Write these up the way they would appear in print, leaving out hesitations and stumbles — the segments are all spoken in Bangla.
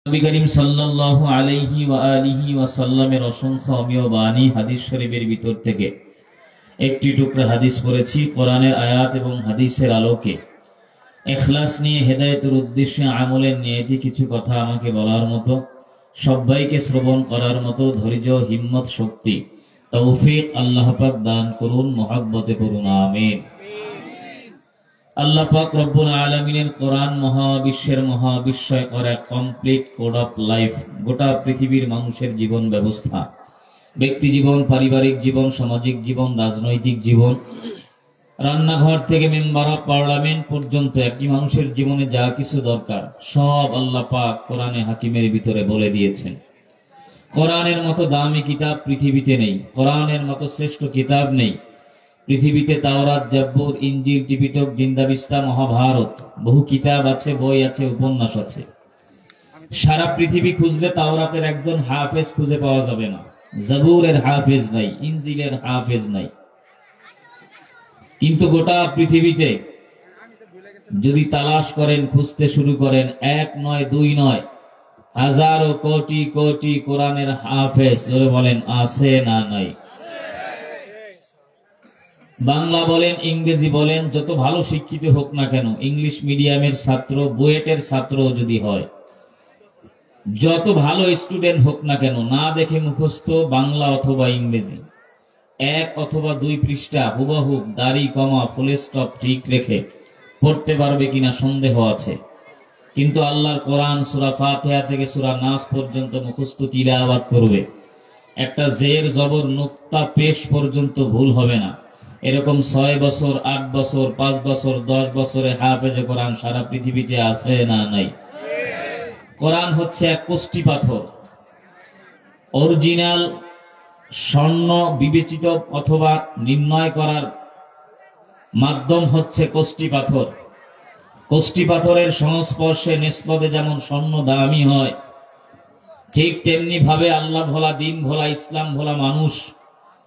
নবী করিম সাল্লাল্লাহু আলাইহি ওয়া আলিহি ওয়াসাল্লামের অসংখ্য অমীয় বাণী হাদিস শরীফের ভিতর থেকে একটি টুকরা হাদিস পড়েছি। কোরআনের আয়াত এবং হাদিসের আলোকে ইখলাস নিয়ে হেদায়েতের উদ্দেশ্যে আমলের নিয়তি কিছু কথা আমাকে বলার মতো, সবাইকে শ্রবণ করার মতো ধৈর্য, হিম্মত, শক্তি, তৌফিক আল্লাহ পাক দান করুন, মহব্বতে করুন, আমিন। আল্লাহ পাক রব্বুল আলামিনের কোরআন মহাবিশ্বের মহাবিস্ময়কর এক কমপ্লিট কোড অফ লাইফ, গোটা পৃথিবীর মানুষের জীবন ব্যবস্থা, ব্যক্তি জীবন, পারিবারিক জীবন, সামাজিক জীবন, রাজনৈতিক জীবন, রান্নাঘর থেকে মেম্বার অফ পার্লামেন্ট পর্যন্ত একটি মানুষের জীবনে যা কিছু দরকার সব আল্লাহ পাক কোরআনে হাকিমের ভিতরে বলে দিয়েছেন। কোরআনের মতো দামি কিতাব পৃথিবীতে নেই, কোরআনের মতো শ্রেষ্ঠ কিতাব নেই পৃথিবীতে। তাওরাত, জাব্বুর, ইনজিল, ত্রিপিটক, জিন্দাবিস্তা, মহাভারত, বহু কিতাব আছে, বই আছে, উপন্যাস আছে। সারা পৃথিবী খুঁজলে তাওরাতের একজন হাফেজ খুঁজে পাওয়া যাবে না, জাবুরের হাফেজ নাই, ইনজিলের হাফেজ নাই। কিন্তু গোটা পৃথিবীতে যদি তালাশ করেন, খুঁজতে শুরু করেন, এক নয়, দুই নয়, হাজারো কোটি কোটি কোরআনের হাফেজ ধরে বলেন আছে না নাই? বাংলা বলেন, ইংরেজি বলেন, যত ভালো শিক্ষিত হোক না কেন, ইংলিশ মিডিয়ামের ছাত্র, বুয়েটের ছাত্র যদি হয়, যত ভালো স্টুডেন্ট হোক না কেন, না দেখে মুখস্থ বাংলা অথবা ইংরেজি এক অথবা দুই পৃষ্ঠা হুবহু দাড়ি, কমা, ফুল স্টপ ঠিক রেখে পড়তে পারবে কিনা সন্দেহ আছে। কিন্তু আল্লাহর কোরআন সূরা ফাতিহা থেকে সূরা নাস পর্যন্ত মুখস্থ তিলাওয়াত করবে, একটা জের, জবর, নুক্তা, পেশ পর্যন্ত ভুল হবে না। এরকম 6 বছর, 8 বছর, 5 বছর, 10 বছরে হাফেজে কোরআন সারা পৃথিবীতে আছে না নাই? কোরআন হচ্ছে এক কোষ্টি পাথর, অরিজিনাল স্বর্ণ বিবেচিত অথবা নির্ণয় করার মাধ্যম হচ্ছে কোষ্টি পাথর। কোষ্টি পাথরের সংস্পর্শে নিসবতে যেমন স্বর্ণ দামি হয়, ঠিক তেমনি ভাবে আল্লাহ ভোলা, দিন ভোলা, ইসলাম ভোলা মানুষ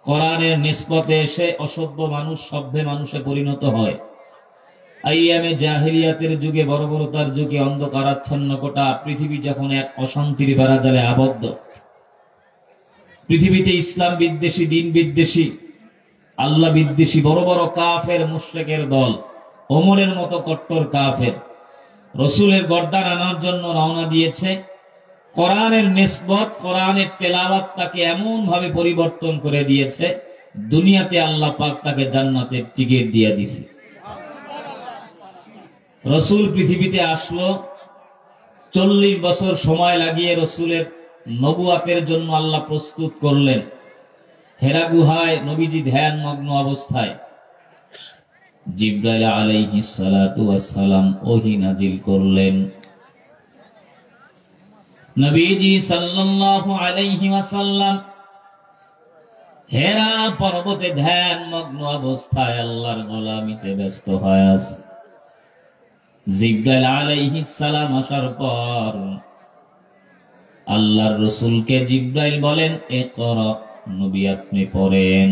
কোরআনের নিসবতে এসে অসভ্য মানুষ সভ্য মানুষে পরিণত হয়। আইয়ামে জাহিলিয়াতের যুগে, বর্বরতার যুগে, অন্ধকারাচ্ছন্ন গোটা পৃথিবী যখন এক অশান্তির বেড়াজালে আবদ্ধ, পৃথিবীতে ইসলাম বিদ্বেষী, দিন বিদ্বেষী, আল্লাহ বিদ্বেষী বড় বড় কাফের মুশরিকের দল, ওমরের মতো কট্টর কাফের রসুলের গর্দান আনার জন্য রওনা দিয়েছে। কোরআনের নিসবত, কোরআনের তেলাওয়াত তাকে এমন ভাবে পরিবর্তন করে দিয়েছে, দুনিয়াতে আল্লাহ পাক তাকে জান্নাতের টিকিট দিয়ে দিয়েছে। রসুল পৃথিবীতে আসলো, 40 বছর সময় লাগিয়ে রসুলের নবুয়াতের জন্য আল্লাহ প্রস্তুত করলেন। হেরা গুহায় নবীজি ধ্যান মগ্ন অবস্থায় জিবরাইল আলাইহিস সালাতু ওয়াস সালাম ওহী নাজিল করলেন। নবীজি সাল্লাল্লাহু আলাইহি ওয়াসাল্লাম হেরা পর্বতে ধ্যান মগ্ন অবস্থায় আল্লাহর গোলামিতে ব্যস্ত হয়ে আছে। জিবরাইল আলাইহিস সালাম আসার পর আল্লাহর রাসূলকে জিবরাইল বলেন, ইকরা, নবী আপনি পড়েন।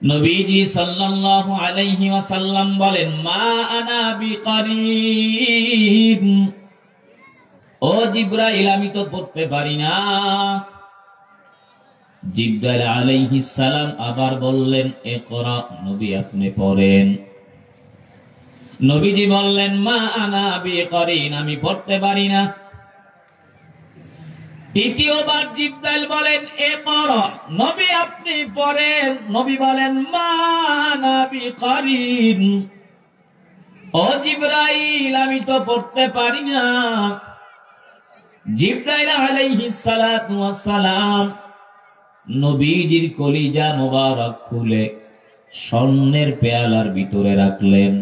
নবীজি সাল্লাল্লাহু আলাইহি ওয়াসাল্লাম বলেন, মা আনা বিকারিব, ও জিবরাইল আমি তো পড়তে পারি না। জিবরাইল আলাইহিস সালাম আবার বললেন, ইকরা, নবী আপনি পড়েন। নবীজি বললেন, মা আনা বিকারিন, আমি পড়তে পারি না। তৃতীয়বার জিবরাইল বলেন, ইকরা, নবী আপনি পড়েন। নবী বলেন, মা আনা বিকারিন, ও জিবরাইল আমি তো পড়তে পারি না। জিবরাইল আলাইহিস সালাতু ওয়াস সালাম নবীজির কলিজা মোবারক খুলে স্বর্ণের পেয়ালার ভিতরে রাখলেন।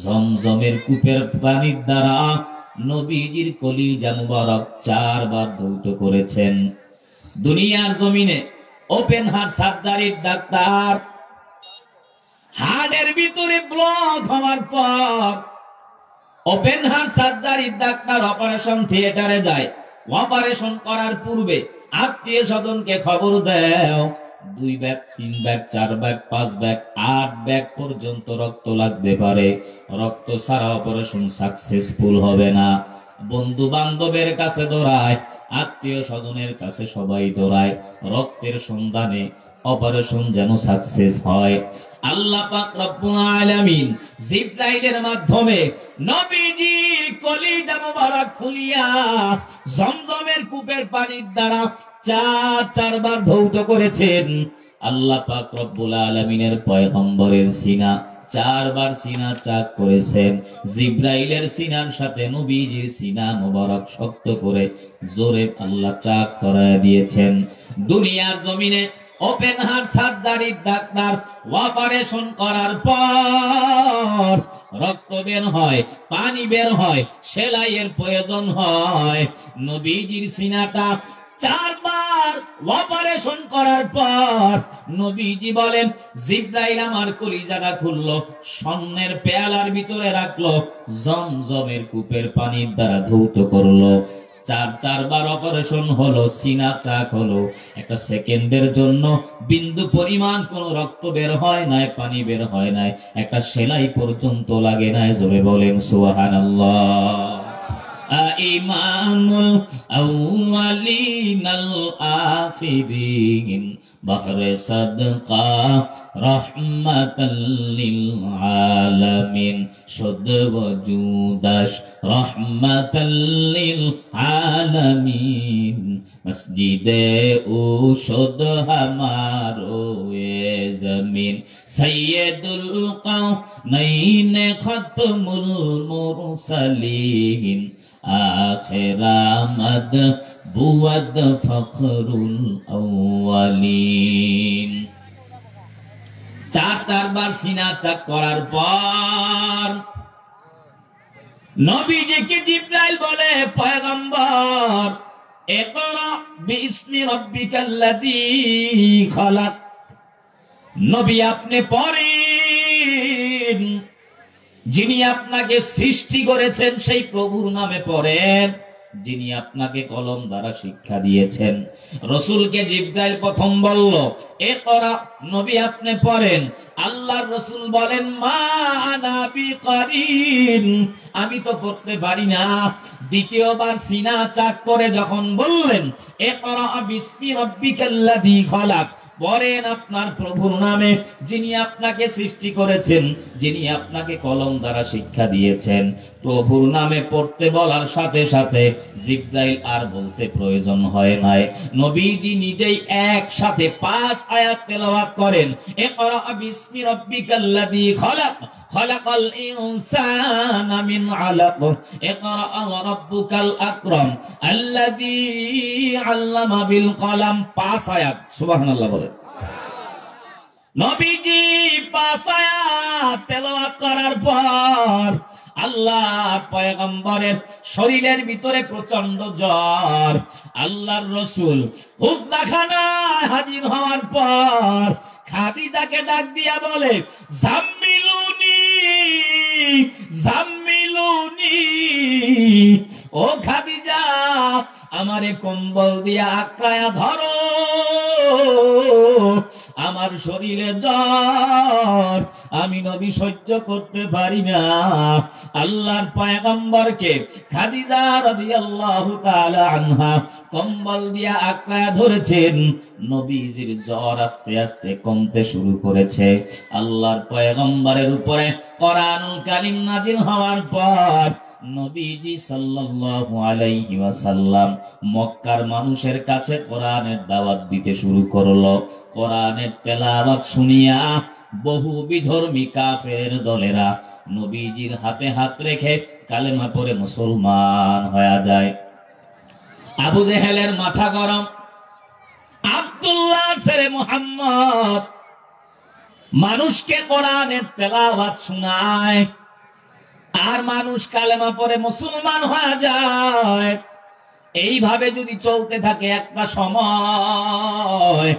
জমজমের কূপের পানির দ্বারা নবীজির কলিজা মুবারক 4 বার ধৌত করেছেন। দুনিয়ার জমিনে ওপেন হার্ট সার্জারির ডাক্তার হার্টের ভিতরে ব্লক হওয়ার পর ওপেন হার্ট সার্জারির ডাক্তার অপারেশন থিয়েটারে যায়। অপারেশন করার পূর্বে আত্মীয় স্বজনকে খবর দেও, 2 bag, 3 bag, 4 bag, 5 bag, 8 bag পর্যন্ত রক্ত লাগতে পারে। রক্ত ছাড়া অপারেশন সাকসেসফুল হবে না। বন্ধু বান্ধবের কাছে দৌড়ায়, আত্মীয় স্বজনের কাছে সবাই দৌড়ায়, রক্তের সন্ধানে অপারেশন যেন সাকসেস হয়। আল্লাহ পাক রব্বুল আলামিন জিবরাইলের মাধ্যমে নবীজির কলিজা মোবারক খুলিয়া জমজমের কূপের পানির দ্বারা চারবার ধৌত করেছেন। আল্লাহ পাক রব্বুল আলামিনের পয়গম্বরের সিনা চারবার সিনা চাক করেছেন। জিবরাইলের সিনার সাথে নবীজির সিনা মোবারক শক্ত করে জোরে আল্লাহ চাক করায় দিয়েছেন। দুনিয়ার জমিনে ওপেন হার্ট সার্জারির ডাক্তার অপারেশন করার পর রক্ত বের হয়, পানি বের হয়, সেলাইয়ের প্রয়োজন হয়। নবীজির সিনাটা চারবার অপারেশন করার পর নবীজি বলেন, জিবরাইল আমার কলিজাটা খুললো, স্বর্ণের পেয়ালার ভিতরে রাখলো, জমজমের কূপের পানির দ্বারা ধৌত করলো। চারবার অপারেশন হলো, সিনা চাক হলো। একটা সেকেন্ডের জন্য বিন্দু পরিমাণ কোন রক্ত বের হয় নাই, পানি বের হয় নাই, একটা সেলাই পর্যন্ত লাগে নাই। জোরে বলেন সুবহানাল্লাহ। ইমামুল আউয়ালিনাল আখিরিন বাহরে সাদকা রহমাতাল লিল আলামিন শুদ ওজুদাশ রহমাতাল লিল আলামিন মসজিদে উশুদ হামারো এ জমিন সৈয়দুল কাউনাইন খতমুল মুরসালিন আখিরামদ বুয়াদ ফখরুল আউয়ালিন। চারবার সিনা চাক করার পর নবীজিকে জিবরাইল বলে, পয়গম্বর ইকরা বিইসমি রাব্বিকাল্লাযী খালাক। নবী আপনি পড়েন, যিনি আপনাকে সৃষ্টি করেছেন সেই প্রভুর নামে পড়েন, যিনি আপনাকে কলম দ্বারা শিক্ষা দিয়েছেন। রসুলকে জিবরাইল প্রথম বলল ইকরা, নবী আপনি পড়েন। আল্লাহর রসুল বলেন, মা আনা বিকারিন, আমি তো পড়তে পারি না। দ্বিতীয়বার সিনা চাক করে যখন বললেন ইকরা বিসমি রাব্বিকাল্লাযী খালাক, পড়েন আপনার প্রভুর নামে, যিনি আপনাকে সৃষ্টি করেছেন, যিনি আপনাকে কলম দ্বারা শিক্ষা দিয়েছেন। প্রভুর নামে পড়তে বলার সাথে সাথে জিবরাইল আর বলতে প্রয়োজন হয় নাই। নবীজি নিজেই একসাথে 5 আয়াত তেলাওয়াত করেন। ইকরা বিসমি রাব্বিকাল্লাযী খালাক খালাকাল ইনসানা মিন আলাক ইকরা ওয়া রাব্বুকাল আকরাম আল্লাযী আল্লামা বিল কলম। 5 আয়াত। সুবহানাল্লাহ বলেন। নবীজি 5 আয়াত তেলাওয়াত করার পর আল্লাহর পয়গম্বরের শরীরের ভিতরে প্রচন্ড জ্বর। আল্লাহর রাসূল হুজরাখানায় হাজির হওয়ার পর খাদিজাকে ডাক দিয়া বলে, জাম্মিলুনি জাম্মিলুনি, ও খাদিজা আমারে কম্বল দিয়া আঁকড়ায়া ধরো, আমার শরীরে জ্বর, আমি নবী সহ্য করতে পারি না। আল্লাহর পয়গম্বরকে খাদিজা রাদিয়াল্লাহু তাআলা আনহা কম্বল দিয়া আঁকড়ায়া ধরেছেন। নবীজির জ্বর আস্তে আস্তে কমতে শুরু করেছে। আল্লাহর পয়গম্বরের উপরে কোরআনুল কারীম নাজিল হওয়ার পর নবীজি সাল্লাল্লাহু আলাইহি ওয়াসাল্লাম মক্কার মানুষের কাছে কোরআনের দাওয়াত দিতে শুরু করলো। কোরআনের তেলাওয়াত শুনিয়া বহু বিধর্মী কাফের দলেরা নবীজির হাতে হাত রেখে কালেমা পড়ে মুসলমান হয়ে যায়। আবু জেহেলের মাথা গরম, আব্দুল্লাহ ছেলে মুহাম্মদ মানুষকে কোরআনের তেলাওয়াত শোনায়, আর মানুষ কালেমা পড়ে মুসলমান হয়ে যায়। এইভাবে যদি চলতে থাকে একটা সময়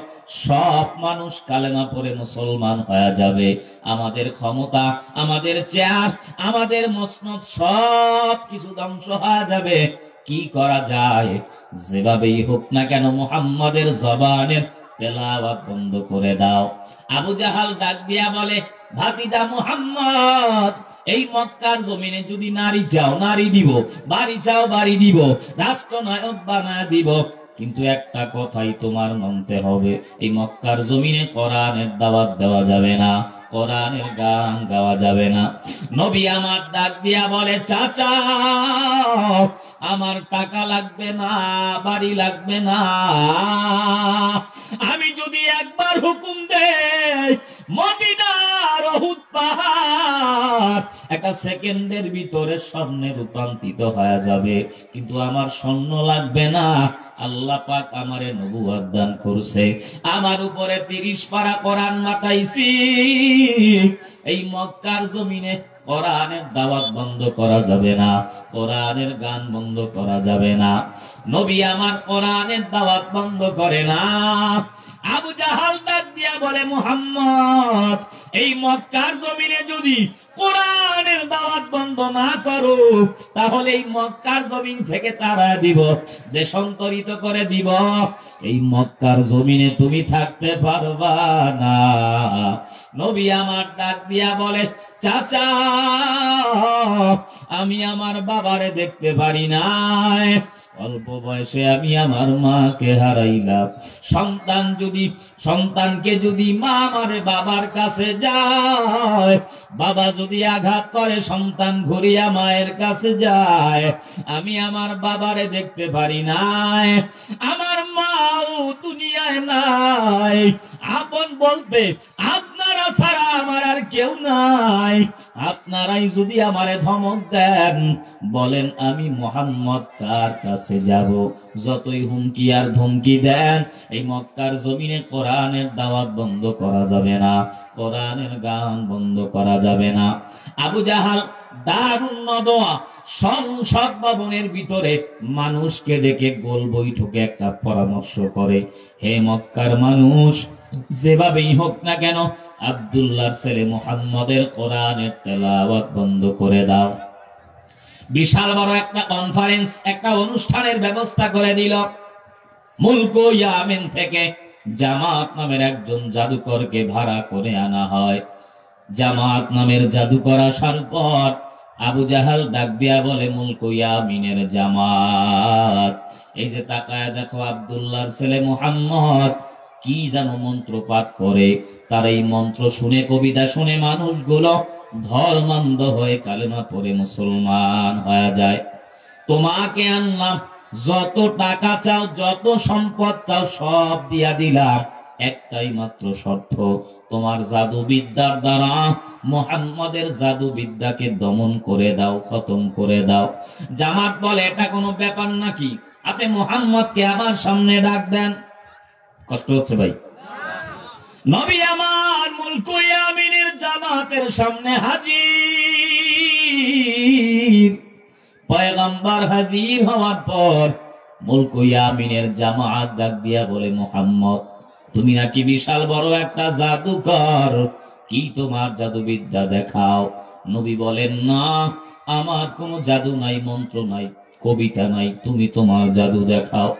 সব মানুষ কালেমা পড়ে মুসলমান হয়ে যাবে। আমাদের ক্ষমতা, আমাদের চেয়ার, আমাদের মসনদ সব কিছু ধ্বংস হয়ে যাবে। কি করা যায়? যেভাবেই হোক না কেন মুহাম্মাদের জবানের তেলাওয়াত বন্ধ করে দাও। আবু জাহাল ডাক দিয়া বলে, ভাতিজা মুহাম্মদ, এই মক্কার জমিনে যদি নারী চাও নারী দিব, বাড়ি চাও বাড়ি দিব, রাষ্ট্রনায়ক বানায় দিব, কিন্তু একটা কথাই তোমার মানতে হবে, এই মক্কার জমিনে কোরআনের দাওয়াত দেওয়া যাবে না, কোরআনের গান গাওয়া যাবে না। নবী আমার ডাক দিয়া বলে, চাচা আমার টাকা লাগবে না, বাড়ি লাগবে না, আমি যদি একবার হুকুম দেই মদিনার উহুদ পাহাড় একটা সেকেন্ডের ভিতরে স্বর্ণে রূপান্তরিত হয়ে যাবে, কিন্তু আমার স্বর্ণ লাগবে না। আল্লাহ পাক আমারে নবুয়ত দান করছে, আমার উপরে 30 পারা কোরআন মাটাইছি, এই মক্কার জমিনে কোরআনের দাওয়াত বন্ধ করা যাবে না, কোরআনের গান বন্ধ করা যাবে না। নবী আমার কোরআনের দাওয়াত বন্ধ করে না। আবু জাহাল ডাক দিয়া বলে, মুহাম্মদ এই মক্কার জমিনে যদি কোরআনের দাওয়াত বন্ধ না করো, তাহলে এই মক্কার জমিন থেকে তারা দিব, দেশান্তরিত করে দিব, এই মক্কার জমিনে তুমি থাকতে পারবা না। নবী আমার ডাক দিয়া বলে, চাচা আমি আমার বাবারে দেখতে পারি নাই, অল্প বয়সে আমি আমার মাকে হারাইলাম, সন্তানকে যদি মা মারে বাবার কাছে যায়, বাবা যদি আঘাত করে সন্তান ঘুরিয়া মায়ের কাছে যায়, আমি আমার বাবারে দেখতে পারি নাই, আমার মাও দুনিয়ায় নাই, আপন বলতে আপনারা ছাড়া আমার আর কেউ নাই, আপনারাই যদি আমারে ধমক দেন, বলেন আমি মুহাম্মদ কার কাছে যাব? যতই হুমকি আর ধমকি দেন, এই মক্কার জমিনে কোরআনের দাওয়াত বন্ধ করা যাবে না, কোরআনের গান বন্ধ করা যাবে না। আবু জাহাল দারুন নদওয়া সংসদ ভবনের ভিতরে মানুষকে ডেকে গোল বৈঠকে একটা পরামর্শ করে, হে মক্কার মানুষ, যেভাবেই হোক না কেন আব্দুল্লাহর ছেলে মুহাম্মদের কোরআনের তেলাওয়াত বন্ধ করে দাও। বিশাল বড় একটা কনফারেন্স, একটা অনুষ্ঠানের ব্যবস্থা করে দিল। মুলক ইয়ামেন থেকে জামাত নামের একজন জাদুকরকে ভাড়া করে আনা হয়। জামাত নামের জাদুকর আসার পর আবু জাহাল ডাক দিয়া বলে, মুলক ইয়ামিনের জামাত, এই যে তাকায় দেখো আব্দুল্লাহর ছেলে মুহাম্মদ কি যেন মন্ত্র পাঠ করে, তার এই মন্ত্র শুনে, কবিতা শুনে মানুষগুলো ধর্মান্ধ হয়ে কালেমা পড়ে মুসলমান হয়ে যায়। তোমাকে আনলাম, যত টাকা চাও, যত সম্পদ চাও সব দিয়া দিলাম, একটাই মাত্র শর্ত, তোমার জাদুবিদ্যার দ্বারা মুহাম্মদের জাদুবিদ্যাকে দমন করে দাও, খতম করে দাও। জামাত বলে, এটা কোনো ব্যাপার নাকি, আপনি মুহাম্মদকে আমার সামনে ডাক দেন। কষ্ট হচ্ছে ভাই? নবী আমার মুলক ইয়ামিনের জামাতের সামনে হাজির। পয়গম্বর হাজির হওয়ার পর মুলক ইয়ামিনের জামাত ডাক দিয়া বলে, মুহাম্মদ তুমি নাকি বিশাল বড় একটা জাদুকর, কি তোমার জাদুবিদ্যা দেখাও। নবী বলেন, না আমার কোনো জাদু নাই, মন্ত্র নাই, কবিতা নাই, তুমি তোমার জাদু দেখাও।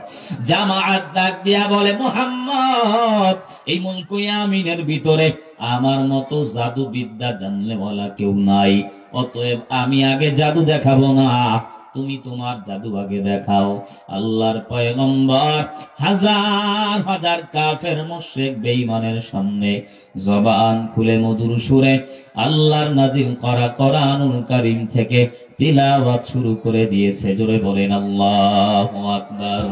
জামাত ডাক দিয়া বলে, মুহাম্মদ এই মুলক ইয়ামিনের ভিতরে আমার মতো জাদু বিদ্যা জানলে বলা কেউ নাই, অতএব আমি আগে জাদু দেখাবো না, তুমি তোমার জাদু আগে দেখাও। আল্লাহর পয়গম্বর হাজার হাজার কাফের মুশরিক বেঈমানের সামনে জবান খুলে মধুর সুরে আল্লাহর নাজিল করা কোরআনুল কারীম থেকে তিলাওয়াত শুরু করে দিয়েছে। জোরে বলেন আল্লাহু আকবার।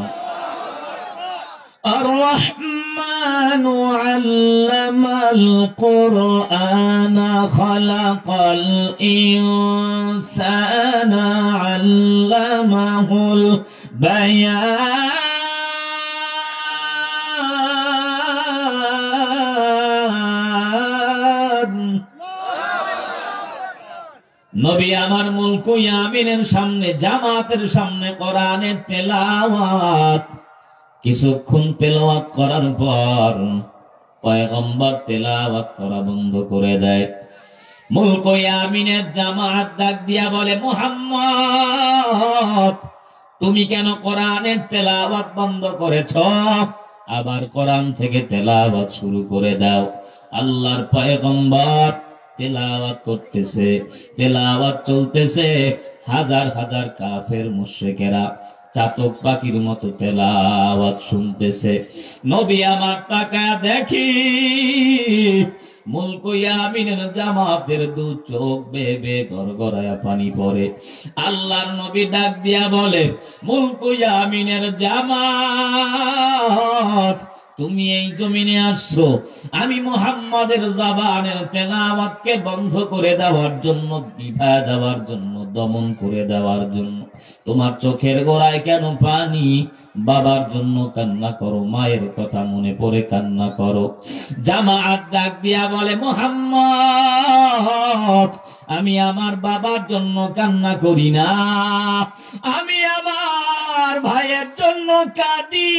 الرحمن علم القرآن خلق الإنسان علمه البيان। নবী আমার মুলক ইয়ামিনের সামনে, জামাতের সামনে কোরআনের তেলাওয়াত। কিছুক্ষণ তেলাওয়াত করার পর পয়গম্বর তেলাওয়াত করা বন্ধ করে দেয়। মুলক ইয়ামিনের জামাত ডাক দিয়া বলে, মুহাম্মদ তুমি কেন কোরআনের তেলাওয়াত বন্ধ করেছ? আবার কোরআন থেকে তেলাওয়াত শুরু করে দাও। আল্লাহর পয়গম্বর তেলাওয়াত করতেছে, তেলাওয়াত চলতেছে, হাজার হাজার কাফের মুশরিকেরা চাতক পাখির মতো তেলাওয়াত শুনতেছে। নবী আমার তাকায়া দেখি মুলক ইয়ামিনের জামাতের দু চোখ বেয়ে বেয়ে গড়গড়ায়া পানি পড়ে। আল্লাহর নবী ডাক দিয়া বলে, মুলক ইয়ামিনের জামাত, তুমি এই জমিনে আসছো আমি মুহাম্মাদের জবানের তেলাওয়াতকে বন্ধ করে দেওয়ার জন্য, নিভায়া দেওয়ার জন্য, দমন করে দেওয়ার জন্য। তোমার চোখের গোড়ায় কেন পানি? বাবার জন্য কান্না করো, মায়ের কথা মনে পড়ে কান্না করো। জামাত ডাক দিয়া বলে, মুহাম্মদ, আমি আমার বাবার জন্য কান্না করি না, আমি আমার ভাইয়ের জন্য কাঁদি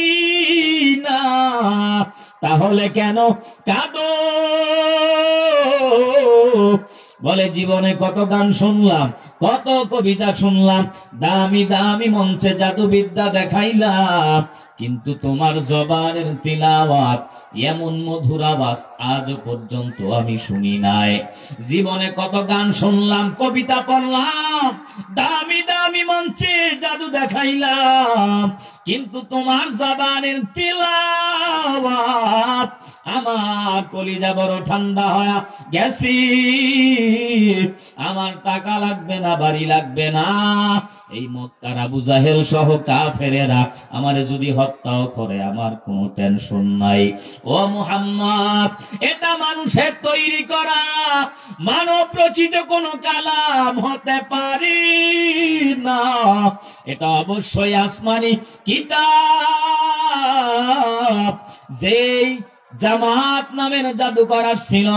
না। তাহলে কেন কাঁদো? বলে, জীবনে কত গান শুনলাম, কত কবিতা শুনলাম, দামি দামি মঞ্চে জাদুবিদ্যা দেখাইলাম, কিন্তু তোমার জবানের তিলাওয়াত এমন মধুর আওয়াজ আজ পর্যন্ত আমি শুনি নাই। জীবনে কত গান শুনলাম, কবিতা পড়লাম, দামি দামি মঞ্চে জাদু দেখাইলাম, কিন্তু তোমার জবানের তিলাওয়াত আমার কলিজা বড় ঠান্ডা হয়ে গেছি। আমার টাকা লাগবে না, বাড়ি লাগবে না, এই মক্কার আবু জাহেল সহ কাফেরেরা আমারে যদি হত্যাও করে আমার কোনো টেনশন নাই। ও মুহাম্মদ, এটা মানুষের তৈরি করা মানব রচিত কোনো কালাম হতে পারি না, এটা অবশ্যই আসমানি কিতাব। যেই জামাত নামের জাদুকর ছিল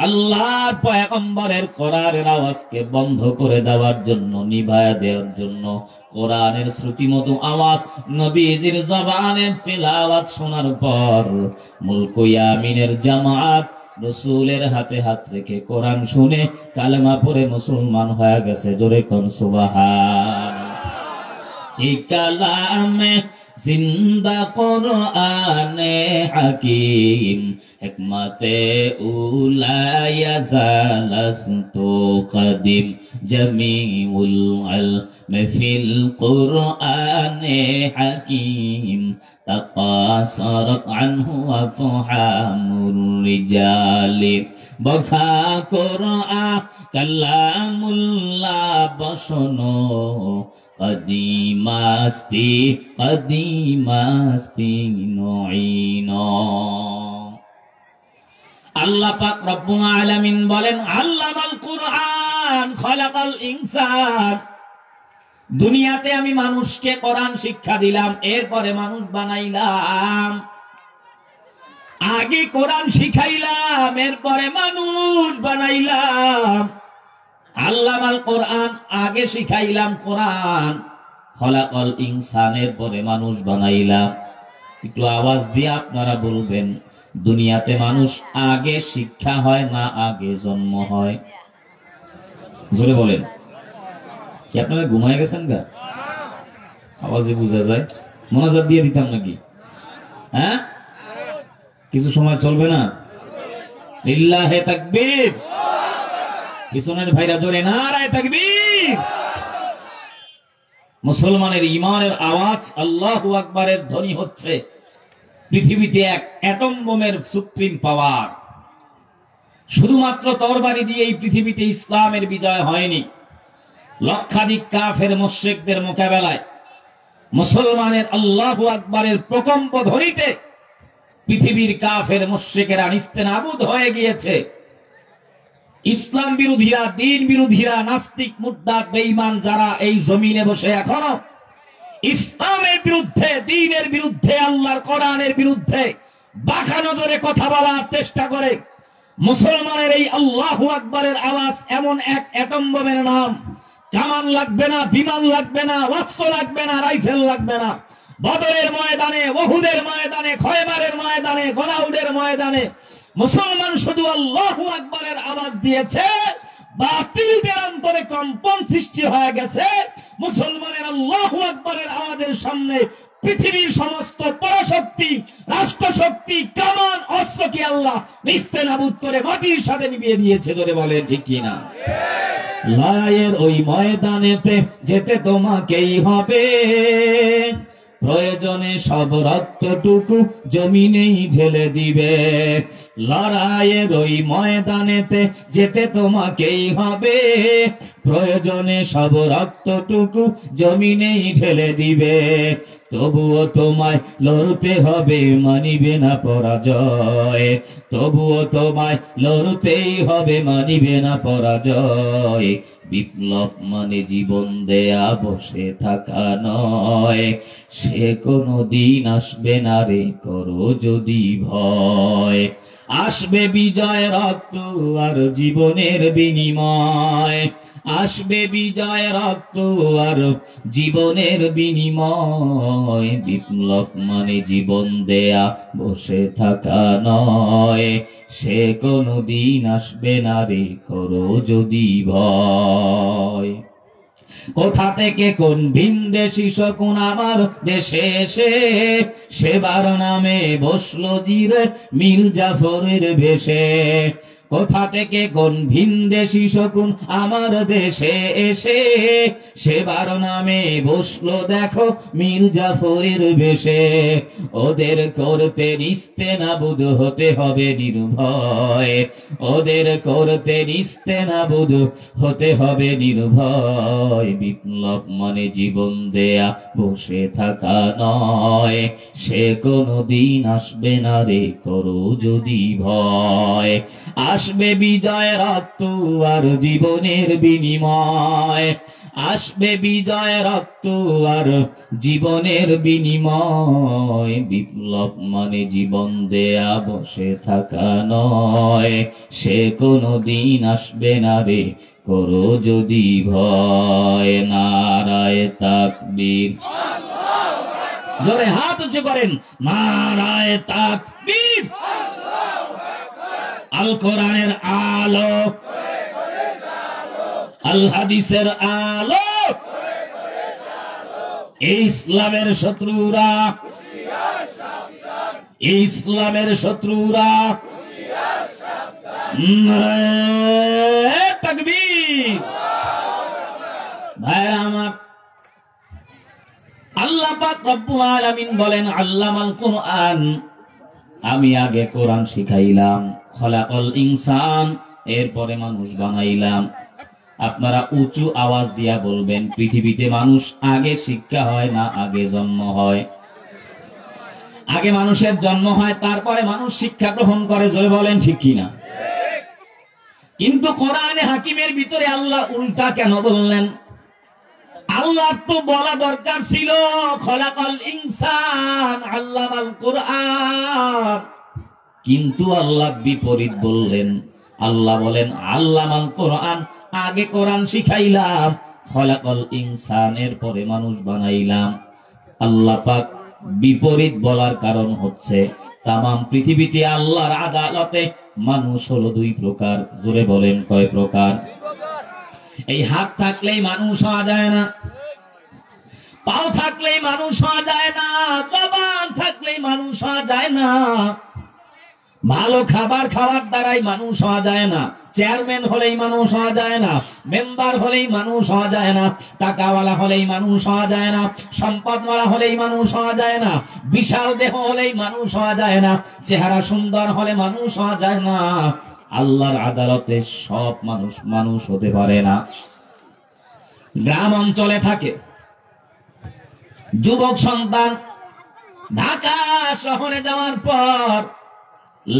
আল্লাহর পয়গম্বরের কোরআনের আওয়াজকে বন্ধ করে দেওয়ার জন্য, নিভায়া দেওয়ার জন্য, কোরআনের শ্রুতিমতো আওয়াজ নবীজির জবানের তিলাওয়াত শোনার পর মুলক ইয়ামিনের জামাত রাসূলের হাতে হাত রেখে কোরআন শুনে কালেমা পড়ে মুসলমান হয়ে গেছে। জোরে কোন সুবহানাল্লাহ। এই কালামে জিন্দা কোরআনে হাকিম, হিকমতে উলায়া জালাস্তু কদিম, জামিউল ইলম ফিল কোরআনে হাকিম, তাকাসারাত আনহু আফহামুর রিজালি, বখা কোরআন কালামুল্লাহ বসনো, কদিমাস্তি কদিমাস্তি নঈন। আল্লাহ পাক রব্বুল আলামিন বলেন, আল্লামাল কুরআন খলাকাল ইনসান, দুনিয়াতে আমি মানুষকে কোরআন শিক্ষা দিলাম, এরপরে মানুষ বানাইলাম। আগে কোরআন শিখাইলাম, এরপরে মানুষ বানাইলাম। আল্লামাল কোরআন, আগে শিখাইলাম কোরআন, খলাকাল ইনসানের পরে মানুষ বানাইলাম। একটু আওয়াজ দিয়ে আপনারা বলবেন, দুনিয়াতে মানুষ আগে শিক্ষা হয় না আগে জন্ম হয়? জোরে বলেন। কি আপনারা ঘুমায় গেছেন গা? আওয়াজে বোঝা যায়। মোনাজাত দিয়ে দিতাম নাকি? হ্যাঁ, কিছু সময় চলবে না? লিল্লাহে তাকবীর। পিছনের ভাইরা জোরে নারায়ে তাকবীর। মুসলমানের ঈমানের আওয়াজ আল্লাহু আকবারের ধ্বনি হচ্ছে। পৃথিবীতে এক অ্যাটম বোমের সুপ্রিম পাওয়ার। শুধুমাত্র তরবারি দিয়ে এই পৃথিবীতে ইসলামের বিজয় হয়নি। লক্ষাধিক কাফের মুশরিকদের মোকাবেলায় মুসলমানের আল্লাহু আকবারের প্রকম্প ধ্বনিতে পৃথিবীর কাফের মুশরিকেরা নিস্তেনাবুদ হয়ে গিয়েছে। ইসলাম বিরোধীরা, দ্বীন বিরোধীরা, নাস্তিক, মুরতাদ, বেঈমান যারা এই জমিনে বসে এখনো ইসলামের বিরুদ্ধে, দ্বীনের বিরুদ্ধে, আল্লাহর কোরআনের বিরুদ্ধে বাঁকা নজরে কথা বলার চেষ্টা করে, মুসলমানের এই আল্লাহু আকবারের আওয়াজ এমন এক অ্যাটম বোমের নাম। কামান লাগবে না, বিমান লাগবে না, অস্ত্র লাগবে না, রাইফেল লাগবে না। বদরের ময়দানে, ওহুদের ময়দানে, খয়বারের ময়দানে, গলাউদের ময়দানে মুসলমান শুধু আল্লাহু আকবারের আওয়াজ দিয়েছে, বাতিলদের অন্তরে কম্পন সৃষ্টি হয়ে গেছে। মুসলমানের আল্লাহু আকবারের আওয়াজের সামনে পৃথিবীর সমস্ত পরাশক্তি, রাষ্ট্রশক্তি, কামান, অস্ত্রকে আল্লাহ নিস্তেনাবুদ করে মাটির সাথে মিলিয়ে দিয়েছে। ধরে বলেন ঠিক কিনা? লড়াইয়ের ওই ময়দানেতে যেতে তোমাকেই হবে, প্রয়োজনে সব রক্তটুকু জমিনেই ঢেলে দিবে। লড়াইয়ের ওই ময়দানেতে যেতে তোমাকেই হবে, প্রয়োজনে সব রক্তটুকু জমিনেই ঢেলে দিবে। তবুও তোমায় লড়তে হবে, মানিবে না পরাজয়। তবুও তোমায় লড়তেই হবে, মানিবে না পরাজয়। বিপ্লব মানে জীবন দেয়া, বসে থাকা নয়। সে কোনো দিন আসবে না রে, করো যদি ভয়। আসবে বিজয়, রক্ত আর জীবনের বিনিময়। আসবে বিজয়, রক্ত আর জীবনের বিনিময়। বিপ্লব মানে জীবন দেয়া, বসে থাকা নয়। সে কোনো দিন আসবে না রে, করো যদি ভয়। কোথা থেকে কোন ভিনদেশী শকুন আমার দেশে এসে সেবার নামে বসলো জিরে মীর জাফরের বেশে। কোথা থেকে কোন ভিনদেশী শকুন আমার দেশে এসে সেবার নামে বসলো দেখো মীর জাফরের বেশে। ওদের করতে নিস্তেনাবুদ হতে হবে নির্ভয়। ওদের করতে নিস্তেনাবুদ হতে হবে নির্ভয়। বিপ্লব মানে জীবন দেয়া, বসে থাকা নয়। সে কোনো দিন আসবে না রে, করো যদি ভয়। আসবে বিজয়, রক্ত আর জীবনের বিনিময়। আসবে বিজয়, রক্ত আর জীবনের বিনিময়। বিপ্লব মানে জীবন দেয়া, বসে থাকা নয়। সে কোনো দিন আসবে না রে, করো যদি ভয়। নারায়ে তাকবীর, জোরে হাত উঁচু করেন, নারায়ে তাকবীর। আল কোরআনের আলো, আল হাদিসের আলো। ইসলামের শত্রুরা, ইসলামের শত্রুরা নারায়ে তাকবীর। ভাইরা আমার, আল্লাহ পাক রব্বুল আলামিন বলেন আল্লামাল কুরআন, আমি আগে কোরআন শিখাইলাম। খলাকাল ইনসান, এরপরে মানুষ বানাইলাম। আপনারা উঁচু আওয়াজ দিয়া বলবেন, পৃথিবীতে মানুষ আগে শিক্ষা হয় না আগে জন্ম হয়? আগে মানুষের জন্ম হয়, তারপরে মানুষ শিক্ষা গ্রহণ করে। জোরে বলেন ঠিক কিনা? কিন্তু কোরআনে হাকিমের ভিতরে আল্লাহ উল্টা কেন বললেন? আল্লাহ তো বলা দরকার ছিল খলাকাল ইনসান আল্লামাল কুরআন, কিন্তু আল্লাহ বিপরীত বললেন। আল্লাহ বলেন আল্লামাল কুরআন, আগে কোরআন শিখাইলাম, খলাকাল ইনসান, এরপরে মানুষ বানাইলাম। আল্লাহ পাক বিপরীত বলার কারণ হচ্ছে তামাম পৃথিবীতে আল্লাহর আদালতে মানুষ হলো দুই প্রকার। জোরে বলেন কয় প্রকার? এই হাত থাকলেই মানুষ হওয়া যায় না, পাও থাকলেই মানুষ হওয়া যায় না, জবান থাকলেই মানুষ হওয়া যায় না, ভালো খাবার খাওয়ার দ্বারাই মানুষ হওয়া যায় না, চেয়ারম্যান হলেই মানুষ হওয়া যায় না, মেম্বার হলেই মানুষ হওয়া যায় না, টাকাওয়ালা হলেই মানুষ হওয়া যায় না, সম্পদওয়ালা হলেই মানুষ হওয়া যায় না, বিশাল দেহ হলেই মানুষ হওয়া যায় না, চেহারা সুন্দর হলে মানুষ হওয়া যায় না। আল্লাহর আদালতে সব মানুষ মানুষ হতে পারে না। গ্রাম অঞ্চলে থাকে যুবক সন্তান, ঢাকা শহরে যাওয়ার পর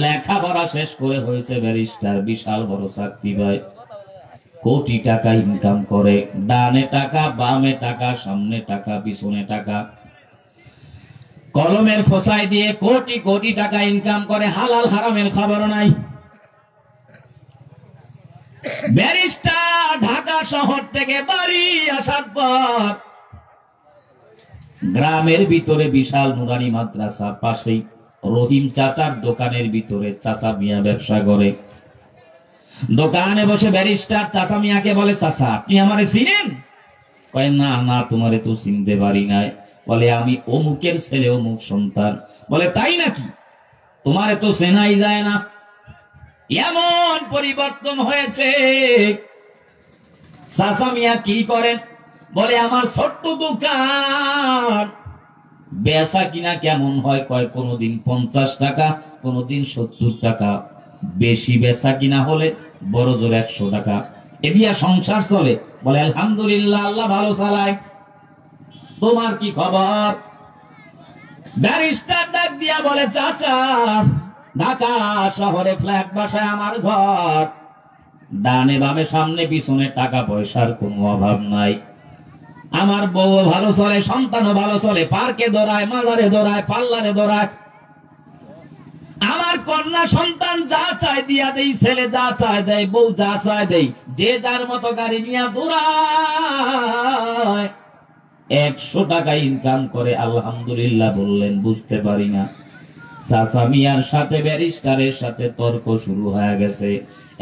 লেখাপড়া শেষ করে হয়েছে ব্যারিস্টার, বিশাল বড় চাকরি পায়, কোটি টাকা ইনকাম করে, ডানে টাকা বামে টাকা, সামনে টাকা পিছনে টাকা, কলমের খোসায় দিয়ে কোটি কোটি টাকা ইনকাম করে, হালাল হারামের খবর নাই। ব্যারিস্টার ঢাকা শহর থেকে বাড়ি আসার পর গ্রামের ভিতরে বিশাল নুরানি মাদ্রাসা, পাশেই রহিম চাচার দোকানের ভিতরে চাচা মিয়া ব্যবসা করে। দোকানে বসে ব্যারিস্টার চাচা মিয়াকে বলে, চাচা আপনি আমারে চিনেন? কয় না না, তোমারে তো চিনতে পারি নাই। বলে আমি অমুকের ছেলে, অমুক সন্তান। বলে তাই নাকি? তোমারে তো চেনাই যায় না। এমন পরিবর্তন হয়েছে। চাচা মিয়া কি করেন? বলে আমার ছোট্ট দোকান, বেচা কিনা কেমন হয়? কয় কোনদিন 50 টাকা, কোনদিন 70 টাকা, বেশি বেচা কিনা হলে বড় জোর 100 টাকা, এ দিয়া সংসার চলে। বলে আলহামদুলিল্লাহ, আল্লাহ ভালো চালায়। তোমার কি খবর? ব্যারিস্টার ডাক দিয়া বলে, চাচা ঢাকা শহরে ফ্ল্যাট বাসায় আমার ঘর, ডানে বামে সামনে পিছনে টাকা পয়সার কোনো অভাব নাই। আমার বউ ভালো চলে, সন্তানও ভালো চলে, পার্কে দৌড়ায়, মাজারে দৌড়ায়, পার্লারে দৌড়ায়। আমার কন্যা সন্তান যা চায় দিয়া দেই, ছেলে যা চায় দেয়, বউ যা চায় দেই, যে যার মতো গাড়ি নিয়ে দৌড়ায়, 100 টাকা ইনকাম করে। আলহামদুলিল্লাহ বললেন, বুঝতে পারি না। চাচা মিয়ার সাথে ব্যারিস্টারের সাথে তর্ক শুরু হয়ে গেছে।